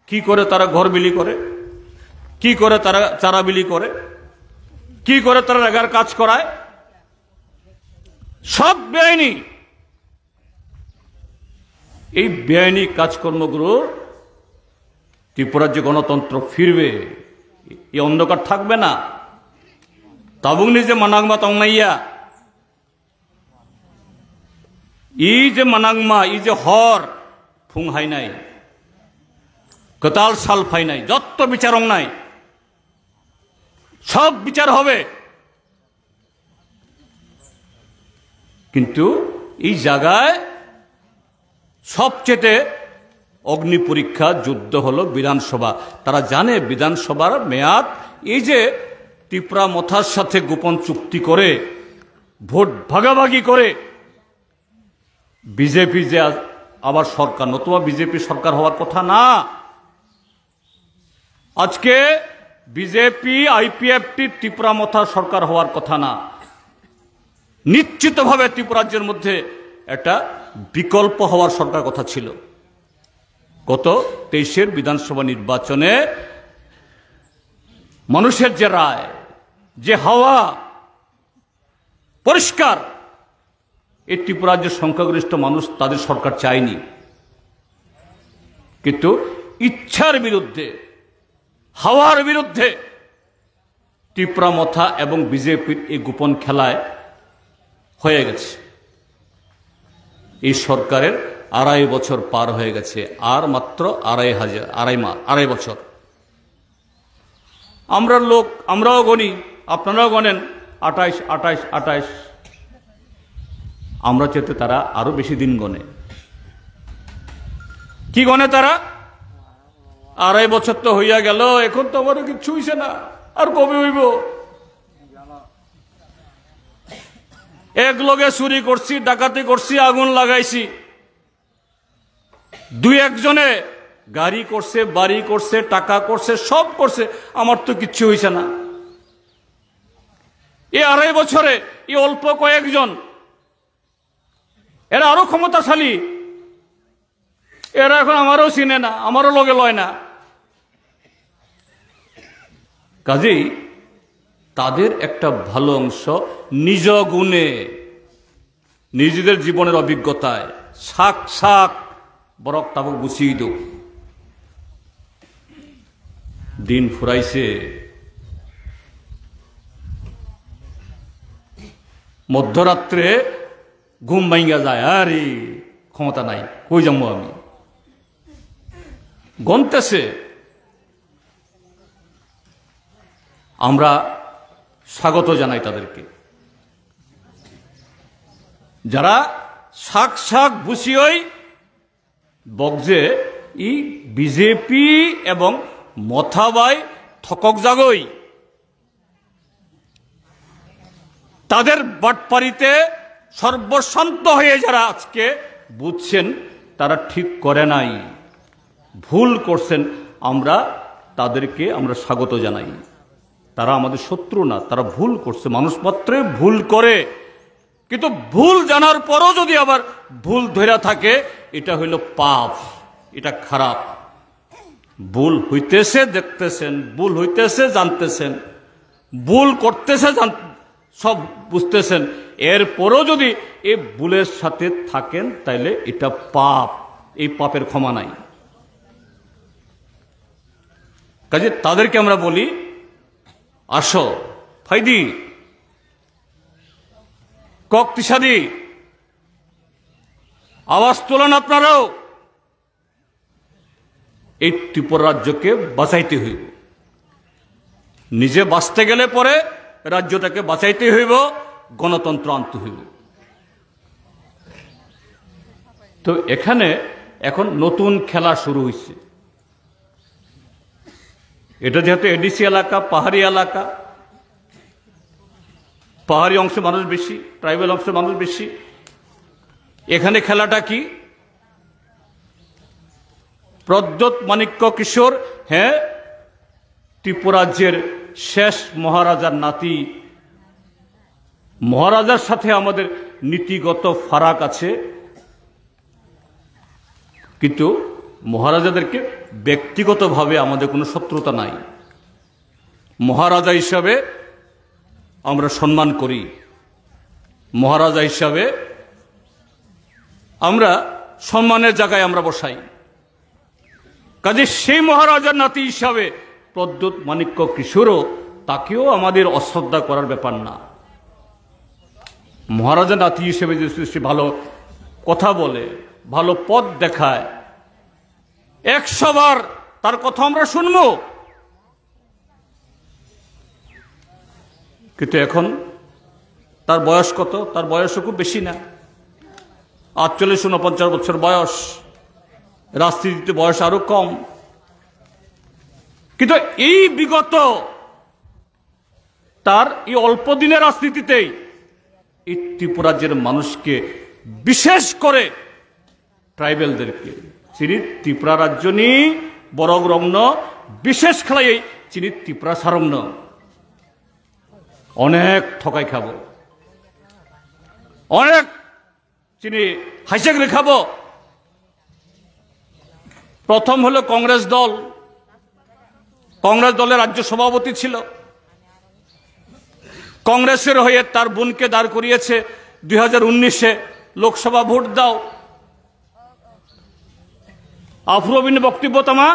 কি করে তারা ঘর বিলি করে, কি করে তারা চারা বিলি করে, কি করে তারা রেগার কাজ করায়, সব বেআইনি। এই বেআইনি কাজকর্মগুলো ত্রিপুরার যে গণতন্ত্র ফিরবে, এই অন্ধকার থাকবে না। তাবুং নিজে মানাংমা তংনাইয়া ই যে মানাংমা ই যে হর ফুং হাই নাই কতাল সাল ফাই নাই, যত বিচারং নাই সব বিচার হবে। কিন্তু এই জায়গায় সবচেয়ে অগ্নি পরীক্ষা যুদ্ধ হলো বিধানসভা। তারা জানে বিধানসভার মেয়াদ, এই যে ত্রিপুরা মথার সাথে গোপন চুক্তি করে ভোট ভাগাভাগি করে বিজেপি যে আবার সরকার, নতুবা বিজেপি সরকার হওয়ার কথা না। আজকে বিজেপি আইপিএফটি ত্রিপুরা মথার সরকার হওয়ার কথা না। নিশ্চিতভাবে ত্রিপুরা রাজ্যের মধ্যে একটা বিকল্প হওয়ার সরকার কথা ছিল। গত 23-এর বিধানসভা নির্বাচনে মানুষের যে রায়, যে হাওয়া পরিষ্কার, এই ত্রিপুরা রাজ্যের সংখ্যাগরিষ্ঠ মানুষ তাদের সরকার চায়নি। কিন্তু ইচ্ছার বিরুদ্ধে, হাওয়ার বিরুদ্ধে ত্রিপুরা মথা এবং বিজেপির এই গোপন খেলায় হয়ে গেছে। এই সরকারের 2.5 বছর পার হয়ে গেছে, আর মাত্র 2.5 বছর। আমরাও গণি, আপনারাও গণেন 28। আমরা চেতে তারা আরো বেশি দিন গণে। কি গণে তারা? 2.5 বছর তো হইয়া গেল, এখন তো আমারও কিচ্ছু হইছে না, আর কবে হইব? এক লগে চুরি করছি, ডাকাতি করছি, আগুন লাগাইছি, 2-1 জনে গাড়ি করছে, বাড়ি করছে, টাকা করছে, সব করছে, আমার তো কিচ্ছু হইছে না। এই 2.5 বছরে এই অল্প কয়েকজন, এরা আরো ক্ষমতাশালী, এরা এখন আমারও চিনে না, আমারও লগে লয় না। কাজেই তাদের একটা ভালো অংশ নিজ গুণে, নিজেদের জীবনের অভিজ্ঞতায় শাক বরক তাবক বুঝিয়ে দেব। দিন ফুরাইছে, মধ্যরাত্রে ঘুম ভাঙ্গা যায়, আরে ক্ষমতা নাই, কই যাবো আমি, গন্তেছে। আমরা স্বাগত জানাই তাদেরকে, যারা শাক বুঝিয়েই বকজে ই বিজেপি এবং মথাবাই থকক জাগই তাদের বাটপারিতে সর্বশান্ত হয়ে যারা আজকে বুঝছেন তারা ঠিক করে নাই, ভুল করছেন, তাদেরকে আমরা স্বাগত জানাই। তারা আমাদের শত্রু না, তারা ভুল করছে, মানুষ মাত্রে ভুল করে। কিন্তু ভুল জানার পরও যদি আবার ভুল ধরে থাকে, এটা হইল পাপ, এটা খারাপ। ভুল হইতেছে দেখতেছেন, ভুল হইতেছে জানতেছেন, ভুল করতেছে সব বুঝতেছেন, এরপরও যদি এই ভুলের সাথে থাকেন তাইলে এটা পাপ, এই পাপের ক্ষমা নাই। কাজে তাদেরকে আমরা বলি, আসো ফাইদি কক তিসাদি, আওয়াজ তোলেন আপনারাও, এই ত্রিপুরা রাজ্যকে বাঁচাইতে হইব। নিজে বাঁচতে গেলে পরে রাজ্যটাকে বাঁচাইতে হইব, গণতন্ত্র আনতে হইব। তো এখানে এখন নতুন খেলা শুরু হয়েছে। এটা যেহেতু এডিসি এলাকা, পাহাড়ি এলাকা, পাহাড়ি অংশে মানুষ বেশি, ট্রাইবাল অংশে মানুষ বেশি। এখানে খেলাটা কি? প্রদ্যোৎ মাণিক্য কিশোর, হ্যাঁ, ত্রিপুরা রাজ্যের শেষ মহারাজার নাতি। মহারাজার সাথে আমাদের নীতিগত ফারাক আছে, কিন্তু মহারাজাদেরকে ব্যক্তিগতভাবে আমাদের কোনো শত্রুতা নাই। মহারাজা হিসাবে আমরা সম্মান করি, মহারাজা হিসাবে আমরা সম্মানের জায়গায় আমরা বসাই। কাজে সেই মহারাজার নাতি হিসাবে প্রদ্যোৎ মাণিক্য কিশোরও, তাকেও আমাদের অশ্রদ্ধা করার ব্যাপার না। মহারাজা নাতি হিসেবে যে সে ভালো কথা বলে, ভালো পথ দেখায়, 100 বার তার কথা আমরা শুনবো। কিন্তু এখন তার বয়স কত? তার বয়সও খুব বেশি না, 48-49 বছর বয়স। রাজনীতিতে বয়স আরো কম। কিন্তু এই বিগত তার এই অল্প দিনের রাজনীতিতেই এই ত্রিপুরাজ্যের মানুষকে, বিশেষ করে ট্রাইবেলদেরকে, চিনি ত্রিপুরা রাজ্য নি বরং রমন বিশেষ খেলায় চিনি ত্রিপুরা সারমন অনেক ঠকাই খাবো, অনেক চিনি হাইচাকরি খাবো। প্রথম হলো কংগ্রেস দল। কংগ্রেস দলের রাজ্য সভাপতি ছিল, কংগ্রেসের হয়ে তার বোনকে দাঁড় করিয়েছে 2019-এ লোকসভা ভোট দাও। আফরোবিন বক্তব্য তমা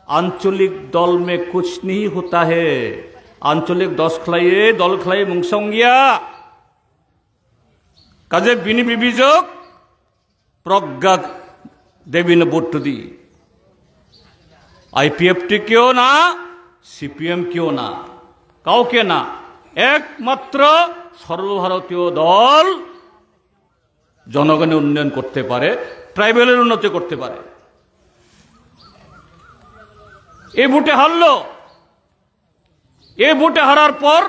আঞ্চলিক দল মে কুছ नहीं होता है, আঞ্চলিক দল খেলাইয়ে মুংসঙ্গিয়া। কাজে বিনি বিবিযোগ প্রজ্ঞা দেবী ভোট দি, আইপিএফটি কেও না, সিপিএম কেও না, কাউকে না, একমাত্র সর্বভারতীয় দল জনগণের উন্নয়ন করতে পারে, ট্রাইবেলের উন্নতি করতে পারে। এই ভোটে হারলো। এই ভোটে হারার পর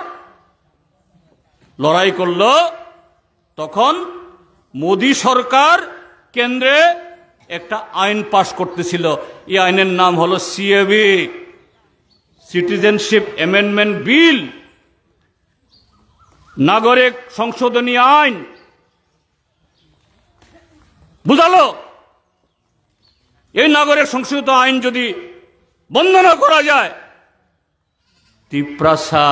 লড়াই করলো। তখন মোদী সরকার কেন্দ্রে একটা আইন পাশ করতেছিল। এই আইনের নাম হলো সিএবি, সিটিজেনশিপ অ্যামেন্ডমেন্ট বিল, নাগরিক সংশোধনী আইন। বুঝালো এই নাগরিক সংশোধিত আইন যদি বন্ধ না করা যায়, ত্রিপ্রাসা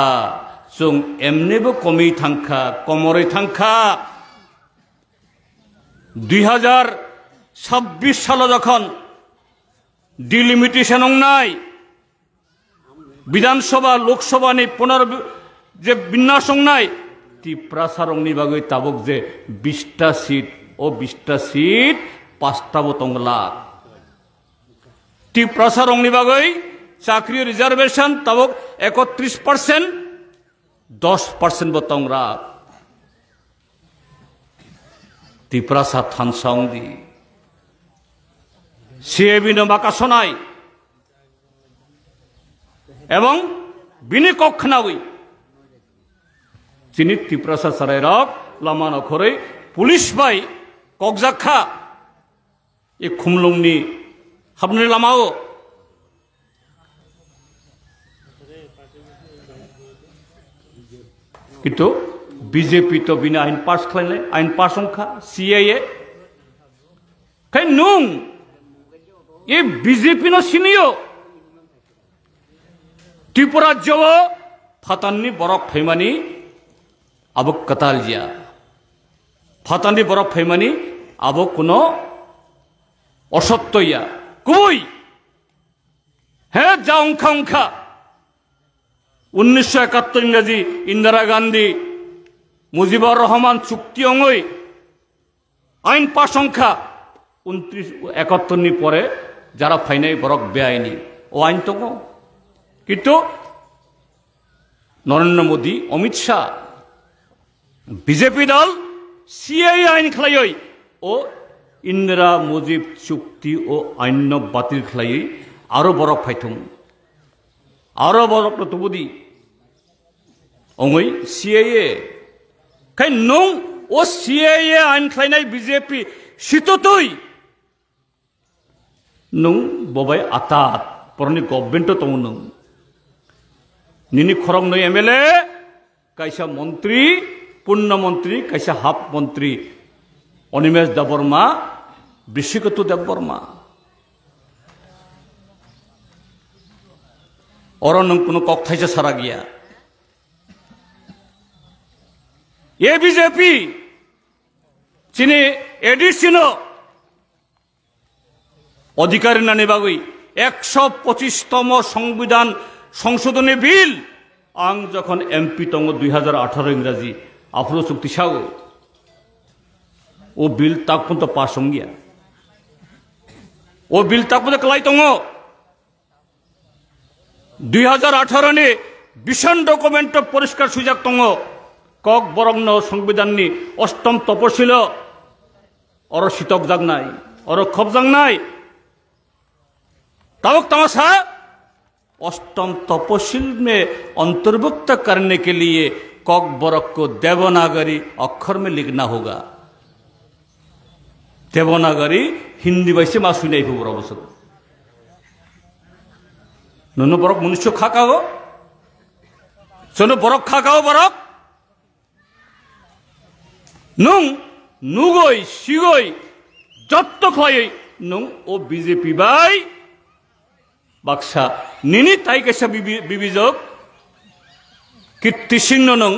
जों एमनेबो कमी थांखा कमरै थांखा 2026 साल जखन डिलिमिटेशन নাই विधानसभा लोकसभा नि पुनर् जे विन्यास নাই ত্রিপ্রাসার অগ্নিবাগৈ তাবক যে 20টা সিট ও 20টা সিট 5টা বতংলা ত্রিপ্রাসার অগ্নিবাগৈ চাকরি রিজার্ভেশন তাবক 31% 10% বতংরা ত্রিপ্রাসা থানসংদি সিএবি নবাকাশনাই এবং বিনি কক্ষনাবই চিনি ত্রিপ্রাসা সারাইরক লাमा नखरै पुलिस बाई ककजाखा ए खुमलुंगनि हाबनो लामाओ किन्तु बीजेपी तो बिना आइन पास खालायनाय आइन पास अंखा सीएए खाय नुं ए बीजेपी नो सिनियो त्रिपुरा राज्यो फाताननि बरक फैमानि आबो कतालजिया फाताननि बरफ फैमानि आबो कुनो असत्यया कुई हे जा अंखा अंखा 1971 इंग्राजी इंदिरा गांधी मुजिबुर रहमान चुक्ति अंगई आईन पास अंखा 2971 परे जारा फाइनाय बरक बेआईनी ओ आईन तो किन्तु नरेंद्र मोदी अमित शाह बीजेपी दल सीएए आईन खालायै ओ इंदिरा मुजिब चुक्ति ओ आईन बातिल खालायै आरो बरफ फाइथुम आरो बरफ तबुदी अंगै सीएए खाय नं ओ सीएए आईन खालायनाय बीजेपी सिततै नं बबाय आतात परनि गभर्नमेंट तो नं निनि खरम नै एमएलए कायसा मंत्री पूर्ण मंत्री कैसा हाफ मंत्री अनिमेश देवबर्मा ऋषिकेतु देवबर्मा और कोनो कक्थाइसे सारा गया ये बीजेपी चिनी एडिसिनो अधिकार नानी बागै 125तम संविधान संशोधनी बिल आं जखन एमपी तंग 2018 इंराजी आफलो चुक्ति सागो ओ बिल ताकपुन तो पास होंगिया ओ बिल ताकपुन कलाई तंग 2018 ने विषण डॉक्यूमेंट परिष्कार सुजाक तंग कक बरंग संविधान नि अष्टम तपशील और शीतक जाग नाई और खब जाग नाई तबक तमाशा अष्टम तपशील में अंतर्भुक्त करने के लिए कक बरक को देवनागरी अक्षर में लिखना होगा। देवनागरी हिंदी वैसे मासुई नहीं हो रहा बस नुनु बरक मनुष्य खाकाओ सोनो बरक खाकाओ बरक नुं नुगोई सिगोई जत्त खवाई नुं ओ बीजेपी बाई बाक्सा निनी ताई कैसा बिबिजक कीर्ति सिंह नंग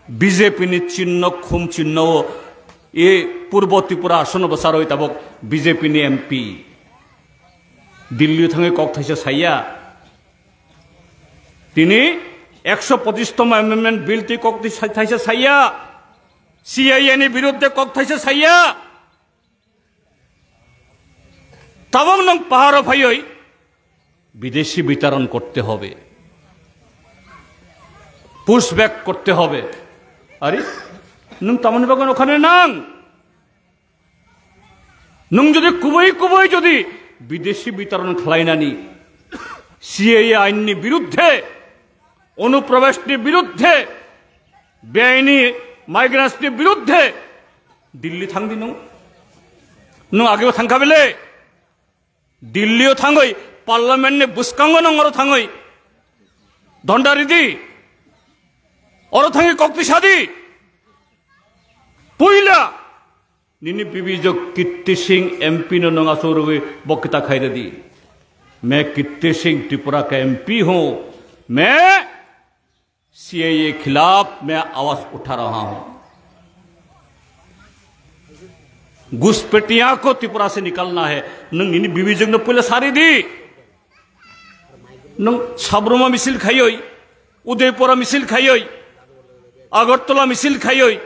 बीजेपी नि चिन्ह खुम चिन्ह ये पूर्व त्रिपुरा आसन बसार तबक बीजेपी नि एमपी दिल्ली थांगे कक थाइसे साइया तिनी 125तम एमेंडमेंट बिल ती कक थाइसे साइया सीआईए नि विरुद्ध कक थाइसे साइया तबंग नंग पहाड़ भाई विदेशी वितरण करते होबे पुशबैक करते होबे अरे नंग तमन बागन ओखाने नांग नंग जदि कुबई कुबई जदि विदेशी वितरण खालायनानि सीएए आईन नि विरुद्धे अनुप्रवेश नि विरुद्धे बेआईनी माइग्रेंट्स नि विरुद्धे दिल्ली थांगदि नंग आगे थांखाबेले दिल्ली थांगई पार्लियामेंट ने बुसकांग नंगर थांगई धंडारिदी और थांगे कक्तिसादी पुइला निनी बिबिजक कीर्ति सिंह एमपी ने नंगा सोरगे बक्ता खाई दी मैं कीर्ति सिंह त्रिपुरा का एमपी हूं मैं सीएए खिलाफ मैं आवाज उठा रहा हूं घुसपैठिया को त्रिपुरा से निकलना है नंग विभिजक ने पहले सारी दी नंग साब्रमा मिसिल खाई उदयपुरा मिसिल खाई अगरतला मिसिल खाई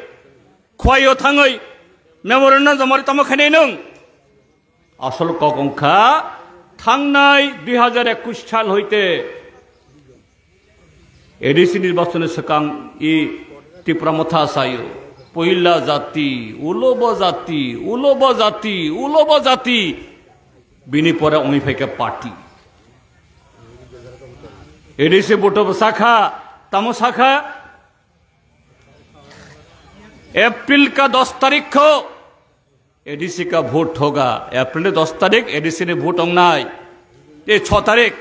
खुआई थांगई मेमोरेंडम जमारी तम खाई नंग आसल ककंखा थांगनाय 2021 साल होते एडीसी निर्वाचन सकां इ त्रिपुरा मथा सायो पहिला जाति उलोब जाति उलोब जाति उलोब जाति बिनि परे अंगिफाइका पार्टी एडीसी बोटो शाखा तमो शाखा अप्रैल का 10 तारीख को एडीसी का वोट होगा अप्रैल 10 तारीख एडीसी ने वोट होना है ये 6 तारीख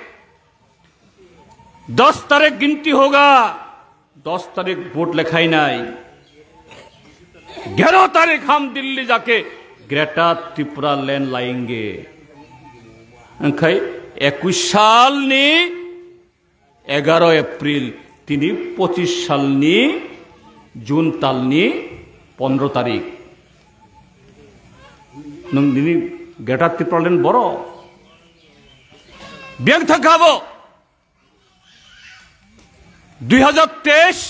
10 तारीख गिनती होगा 10 तारीख वोट लिखाई नहीं 11 तारीख हम दिल्ली जाके ग्रेटर त्रिपुरा लैंड लाएंगे 21 साल ने 11 एप्रिल 25 साल ने जून ताल ने 15 तारीख नंदिनी ग्रेटर त्रिपुरा लैंड बड़ो बैंक थकाबो 2023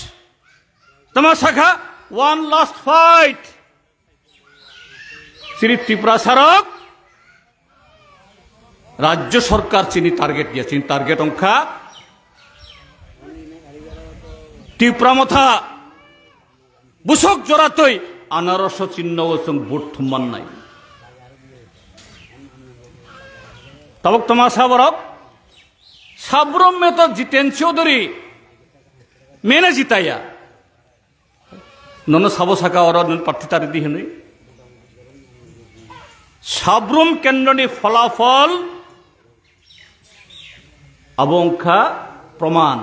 तमाशाखा one last fight Shri Tripura सरक राज्य सरकार चीनी टार्गेट दिया चीनी टार्गेट अंका त्रिपुरा मथा बुसक जरातई आनारस चिन्ह भोट थुमान नाई तबक तमाशा बरक साब्रम में तो जितेन चौधरी मैंने जिताया नन साबो साका और प्रार्थी तारी दी है साब्रम केंद्र फलाफल अबंखा प्रमाण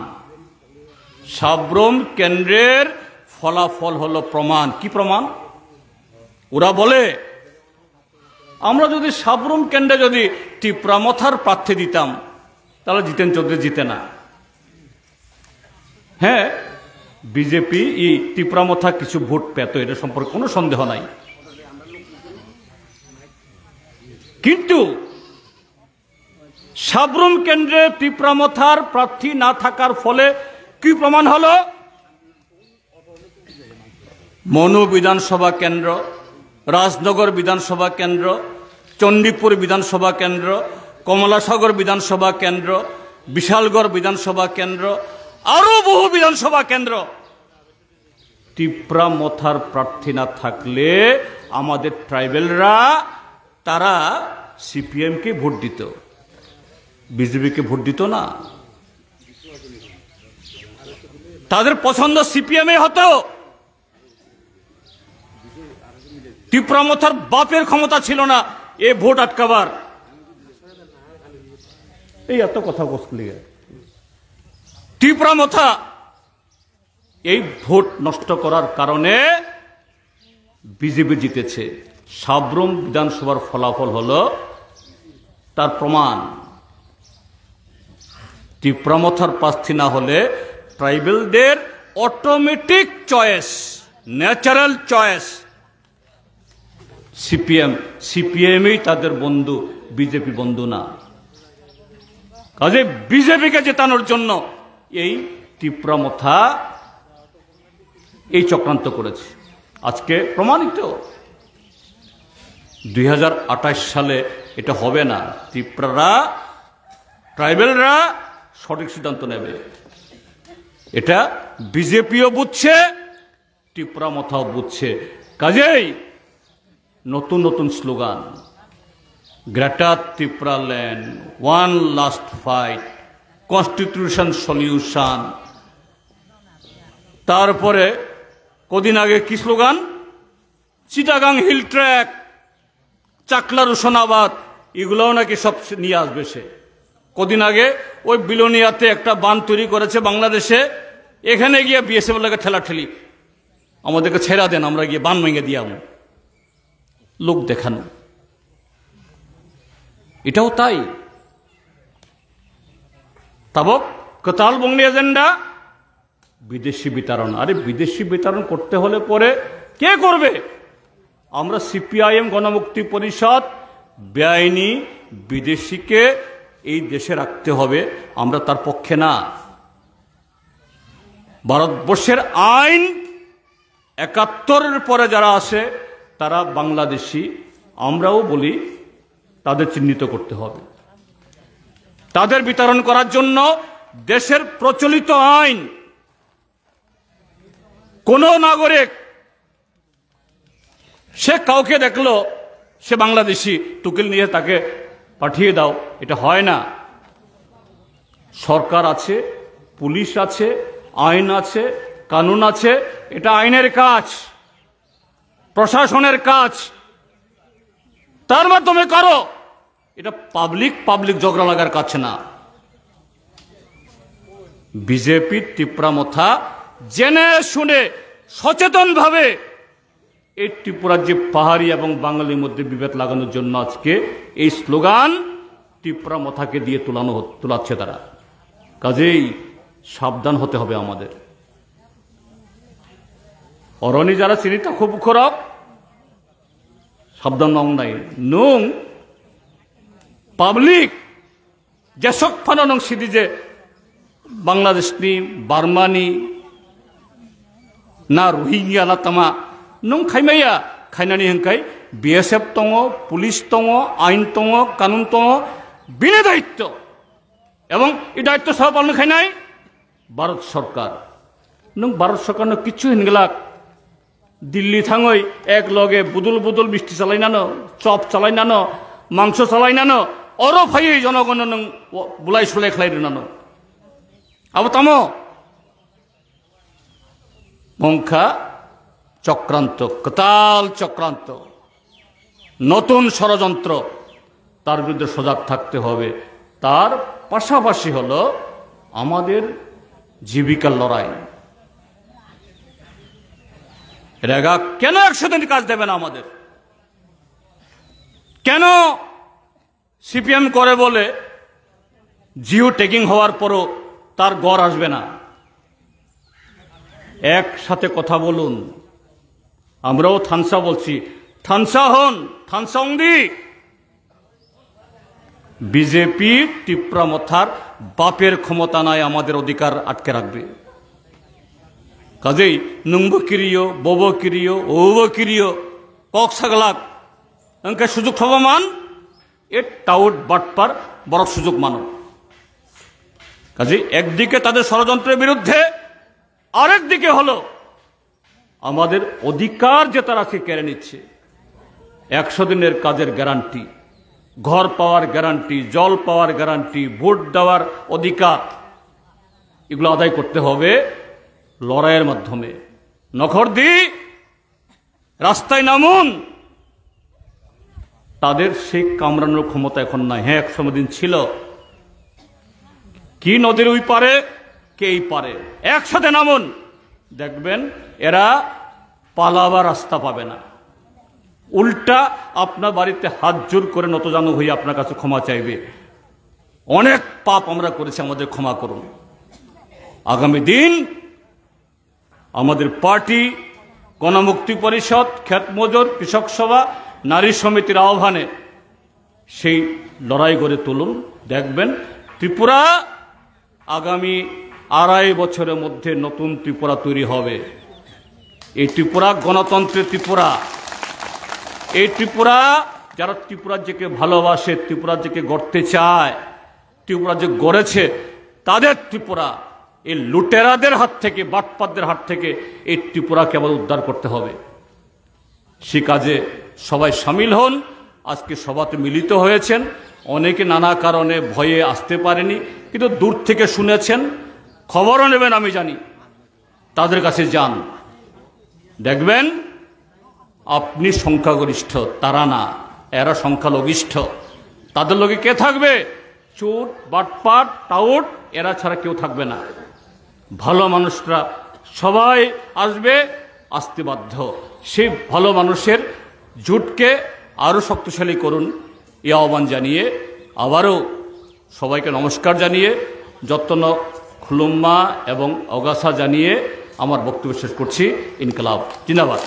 साब्रम केंद्रेर फलाफल हलो प्रमाण की प्रमाण ओरा बोले আমরা যদি সাবরুম কেন্দ্রে যদি ত্রিপুরা মথার প্রার্থী দিতাম তাহলে জিতেন চৌধুরী জিতে না হ্যাঁ বিজেপি এই ত্রিপুরা মথা কিছু ভোট পেত এটা সম্পর্কে কোনো সন্দেহ নাই কিন্তু সাব্রুম কেন্দ্রে তীব্রামথার প্রার্থী না থাকার ফলে কি প্রমাণ হলো? মনু বিধানসভা কেন্দ্র, রাজনগর বিধানসভা কেন্দ্র, চণ্ডীপুর বিধানসভা কেন্দ্র, কমলাসাগর বিধানসভা কেন্দ্র, বিশালগড় বিধানসভা কেন্দ্র, আরো বহু বিধানসভা কেন্দ্র তীব্রামথার প্রার্থী না থাকলে আমাদের ট্রাইবেলরা তারা সিপিএমকে ভোট দিত, বিজেপিকে ভোট দিত না। তাদের পছন্দ সিপিএমে হতো। তীব্রামথার বাপের ক্ষমতা ছিল না এ ভোট আটকাবার। এই এত কথা বসলি তীব্রামথা এই ভোট নষ্ট করার কারণে বিজেপি জিতেছে। সাব্রুম বিধানসভার ফলাফল হলো তার প্রমাণ। তীব্রামথার প্রার্থী না হলে ট্রাইবেলদের automatic choice, natural choice CPM. সিপিএমই তাদের বন্ধু, বিজেপি বন্ধু না। কাজে বিজেপিকে জেতানোর জন্য এই তীব্রামথা এই চক্রান্ত করেছে। আজকে প্রমাণিত। 2028 সালে এটা হবে না। ট্রাইবেলরা সঠিক সিদ্ধান্ত নেবে। এটা বিজেপিও বুঝছে, তীব্রামথাও বুঝছে। কাজেই নতুন নতুন slogan, greater Tripuraland, one last fight, constitution solution. তারপরে কদিন আগে কি slogan? Chittagong hill track, Chakla রোশনাবাদ, এগুলোও নাকি সব নিয়ে আসবে সে। কদিন আগে ওই বিলোনিয়াতে একটা বাঁধ তৈরি করেছে বাংলাদেশে, এখানে গিয়ে বিএসএফ লাগে ঠেলাঠেলি, আমাদেরকে ছেড়া দেন, আমরা গিয়ে বাঁধ ভেঙে দিয়ে আমো। লোক দেখানো, এটাও তাই। তাবক কতাল বংলি এজেন্ডা, বিদেশি বিতরণ। আরে বিদেশি বিতরণ করতে হলে পরে কে করবে? আমরা সিপিআইএম গণমুক্তি পরিষদ বেআইনি বিদেশিকে এই দেশে রাখতে হবে, আমরা তার পক্ষে না। ভারতবর্ষের আইন 71-এর পরে যারা আসে তারা বাংলাদেশি, আমরাও বলি তাদের চিহ্নিত করতে হবে। তাদের বিতরণ করার জন্য দেশের প্রচলিত আইন, কোন নাগরিক সে কাউকে দেখলো সে বাংলাদেশি, টুকিল নিয়ে তাকে পাঠিয়ে দাও, এটা হয় না। সরকার আছে, পুলিশ আছে, আইন আছে, কানুন আছে, এটা আইনের কাজ, প্রশাসনের কাজ, তার মাধ্যমে করো। এটা পাবলিক ঝগড়া লাগার কাজ না। বিজেপি তীব্রামথা জেনে শুনে সচেতন ভাবে এই ত্রিপুরার যে পাহাড়ি এবং বাঙালির মধ্যে বিভেদ লাগানোর জন্য আজকে এই স্লোগান তীব্রামথাকে দিয়ে তোলাচ্ছে তারা। কাজেই সাবধান হতে হবে আমাদের। অরণি যারা চিনিতা খুব খরক সাবধান নং নাই নং পাবলিক যেসব ফানো নং সিদি যে বাংলাদেশনি বার্মানি না রোহিঙ্গিয়া না তামা নং খাইমাইয়া খাইনানি হংকাই বিএসএফ দङ, পুলিশ দङ, আইন দङ, কানুন দङ, বিনা দায়িত্ব এবং এই দায়িত্ব সহ পালন খাইনাই ভারত সরকার। নং ভারত সরকার কিচ্ছু হিনগলাক দিল্লি থাঙই এক লগে বুদুল মিষ্টি চালাই নানো, চপ চালাই নানো, মাংস চালাই নানো, অরো ফাই জনগণ নং বুলাই সুলাই খালাই নানো। আবার তামো মংখা চক্রান্ত, কতাল চক্রান্ত, নতুন ষড়যন্ত্র, তার বিরুদ্ধে সজাগ থাকতে হবে। তার পাশাপাশি হলো আমাদের জীবিকার লড়াই। রেগা কেন 100 দিন কাজ দেবে না আমাদের? কেন সিপিএম করে বলে জিও টেকিং হওয়ার পরও তার গড় আসবে না? একসাথে কথা বলুন। আমরাও থানসা বলছি, থানসা হন, থানসা অংদি বিজেপি টিপ্রা মথার বাপের ক্ষমতা নয় আমাদের অধিকার আটকে রাখবে। কাজেই নুংব কিরিও বব কিরিও ওব কিরিও কক সাগলাক অঙ্কে সুযোগ সবমান এ টাউট বাটপার বড় সুযোগ মানো। কাজেই একদিকে তাদের ষড়যন্ত্রের বিরুদ্ধে, আরেক দিকে হলো আমাদের অধিকার যে তারা কেড়ে নিচ্ছে। 100 দিনের কাজের গ্যারান্টি, ঘর পাওয়ার গ্যারান্টি, জল পাওয়ার গ্যারান্টি, ভোট দেওয়ার অধিকার, এগুলো আদায় করতে হবে লড়াইয়ের মাধ্যমে। নখরদি রাস্তায় নামুন, তাদের সেই কামড়ানোর ক্ষমতা এখন নাই। হ্যাঁ, 100 দিন ছিল। কি নদীর ওই পারে কে এই পারে, একসাথে নামুন, দেখবেন এরা পালাবার রাস্তা পাবে না। উল্টা আপনার বাড়িতে হাত জোর করে নতজানু হয়ে আপনার কাছে ক্ষমা চাইবে। অনেক পাপ আমরা করেছি, আমাদের ক্ষমা করুন। আগামী দিন আমাদের পার্টি, গণমুক্তি পরিষদ, ক্ষেত মজুর, কৃষক সভা, নারী সমিতির আহ্বানে সেই লড়াই গড়ে তুলুন। দেখবেন ত্রিপুরা আগামী 2.5 বছরের মধ্যে নতুন ত্রিপুরা তৈরি হবে। এই ত্রিপুরা গণতন্ত্রের ত্রিপুরা। এই ত্রিপুরা, যারা ত্রিপুরা যেকে ভালোবাসে, ত্রিপুরা যেকে গড়তে চায়, ত্রিপুরা যে গড়েছে, তাদের ত্রিপুরা। এই লুটেরাদের হাত থেকে, বাটপাতদের হাত থেকে এই ত্রিপুরাকে আবার উদ্ধার করতে হবে। সে কাজে সবাই সামিল হন। আজকে সভাতে মিলিত হয়েছেন। অনেকে নানা কারণে ভয়ে আসতে পারেনি, কিন্তু দূর থেকে শুনেছেন, খবরও নেবেন আমি জানি। তাদের কাছে যান, দেখবেন আপনি সংখ্যাগরিষ্ঠ, তারা না, এরা সংখ্যালঘিষ্ঠ। তাদের লোকে কে থাকবে? চোর, বাটপাট, টাউট, এরা ছাড়া কেউ থাকবে না। ভালো মানুষরা সবাই আসবে, আসতে বাধ্য। সেই ভালো মানুষের জোটকে আরও শক্তিশালী করুন, এই আহ্বান জানিয়ে আবারও সবাইকে নমস্কার জানিয়ে, যত্ন খুলুম্মা এবং অগাসা জানিয়ে আমার বক্তব্য শেষ করছি। ইনকলাব জিন্দাবাদ।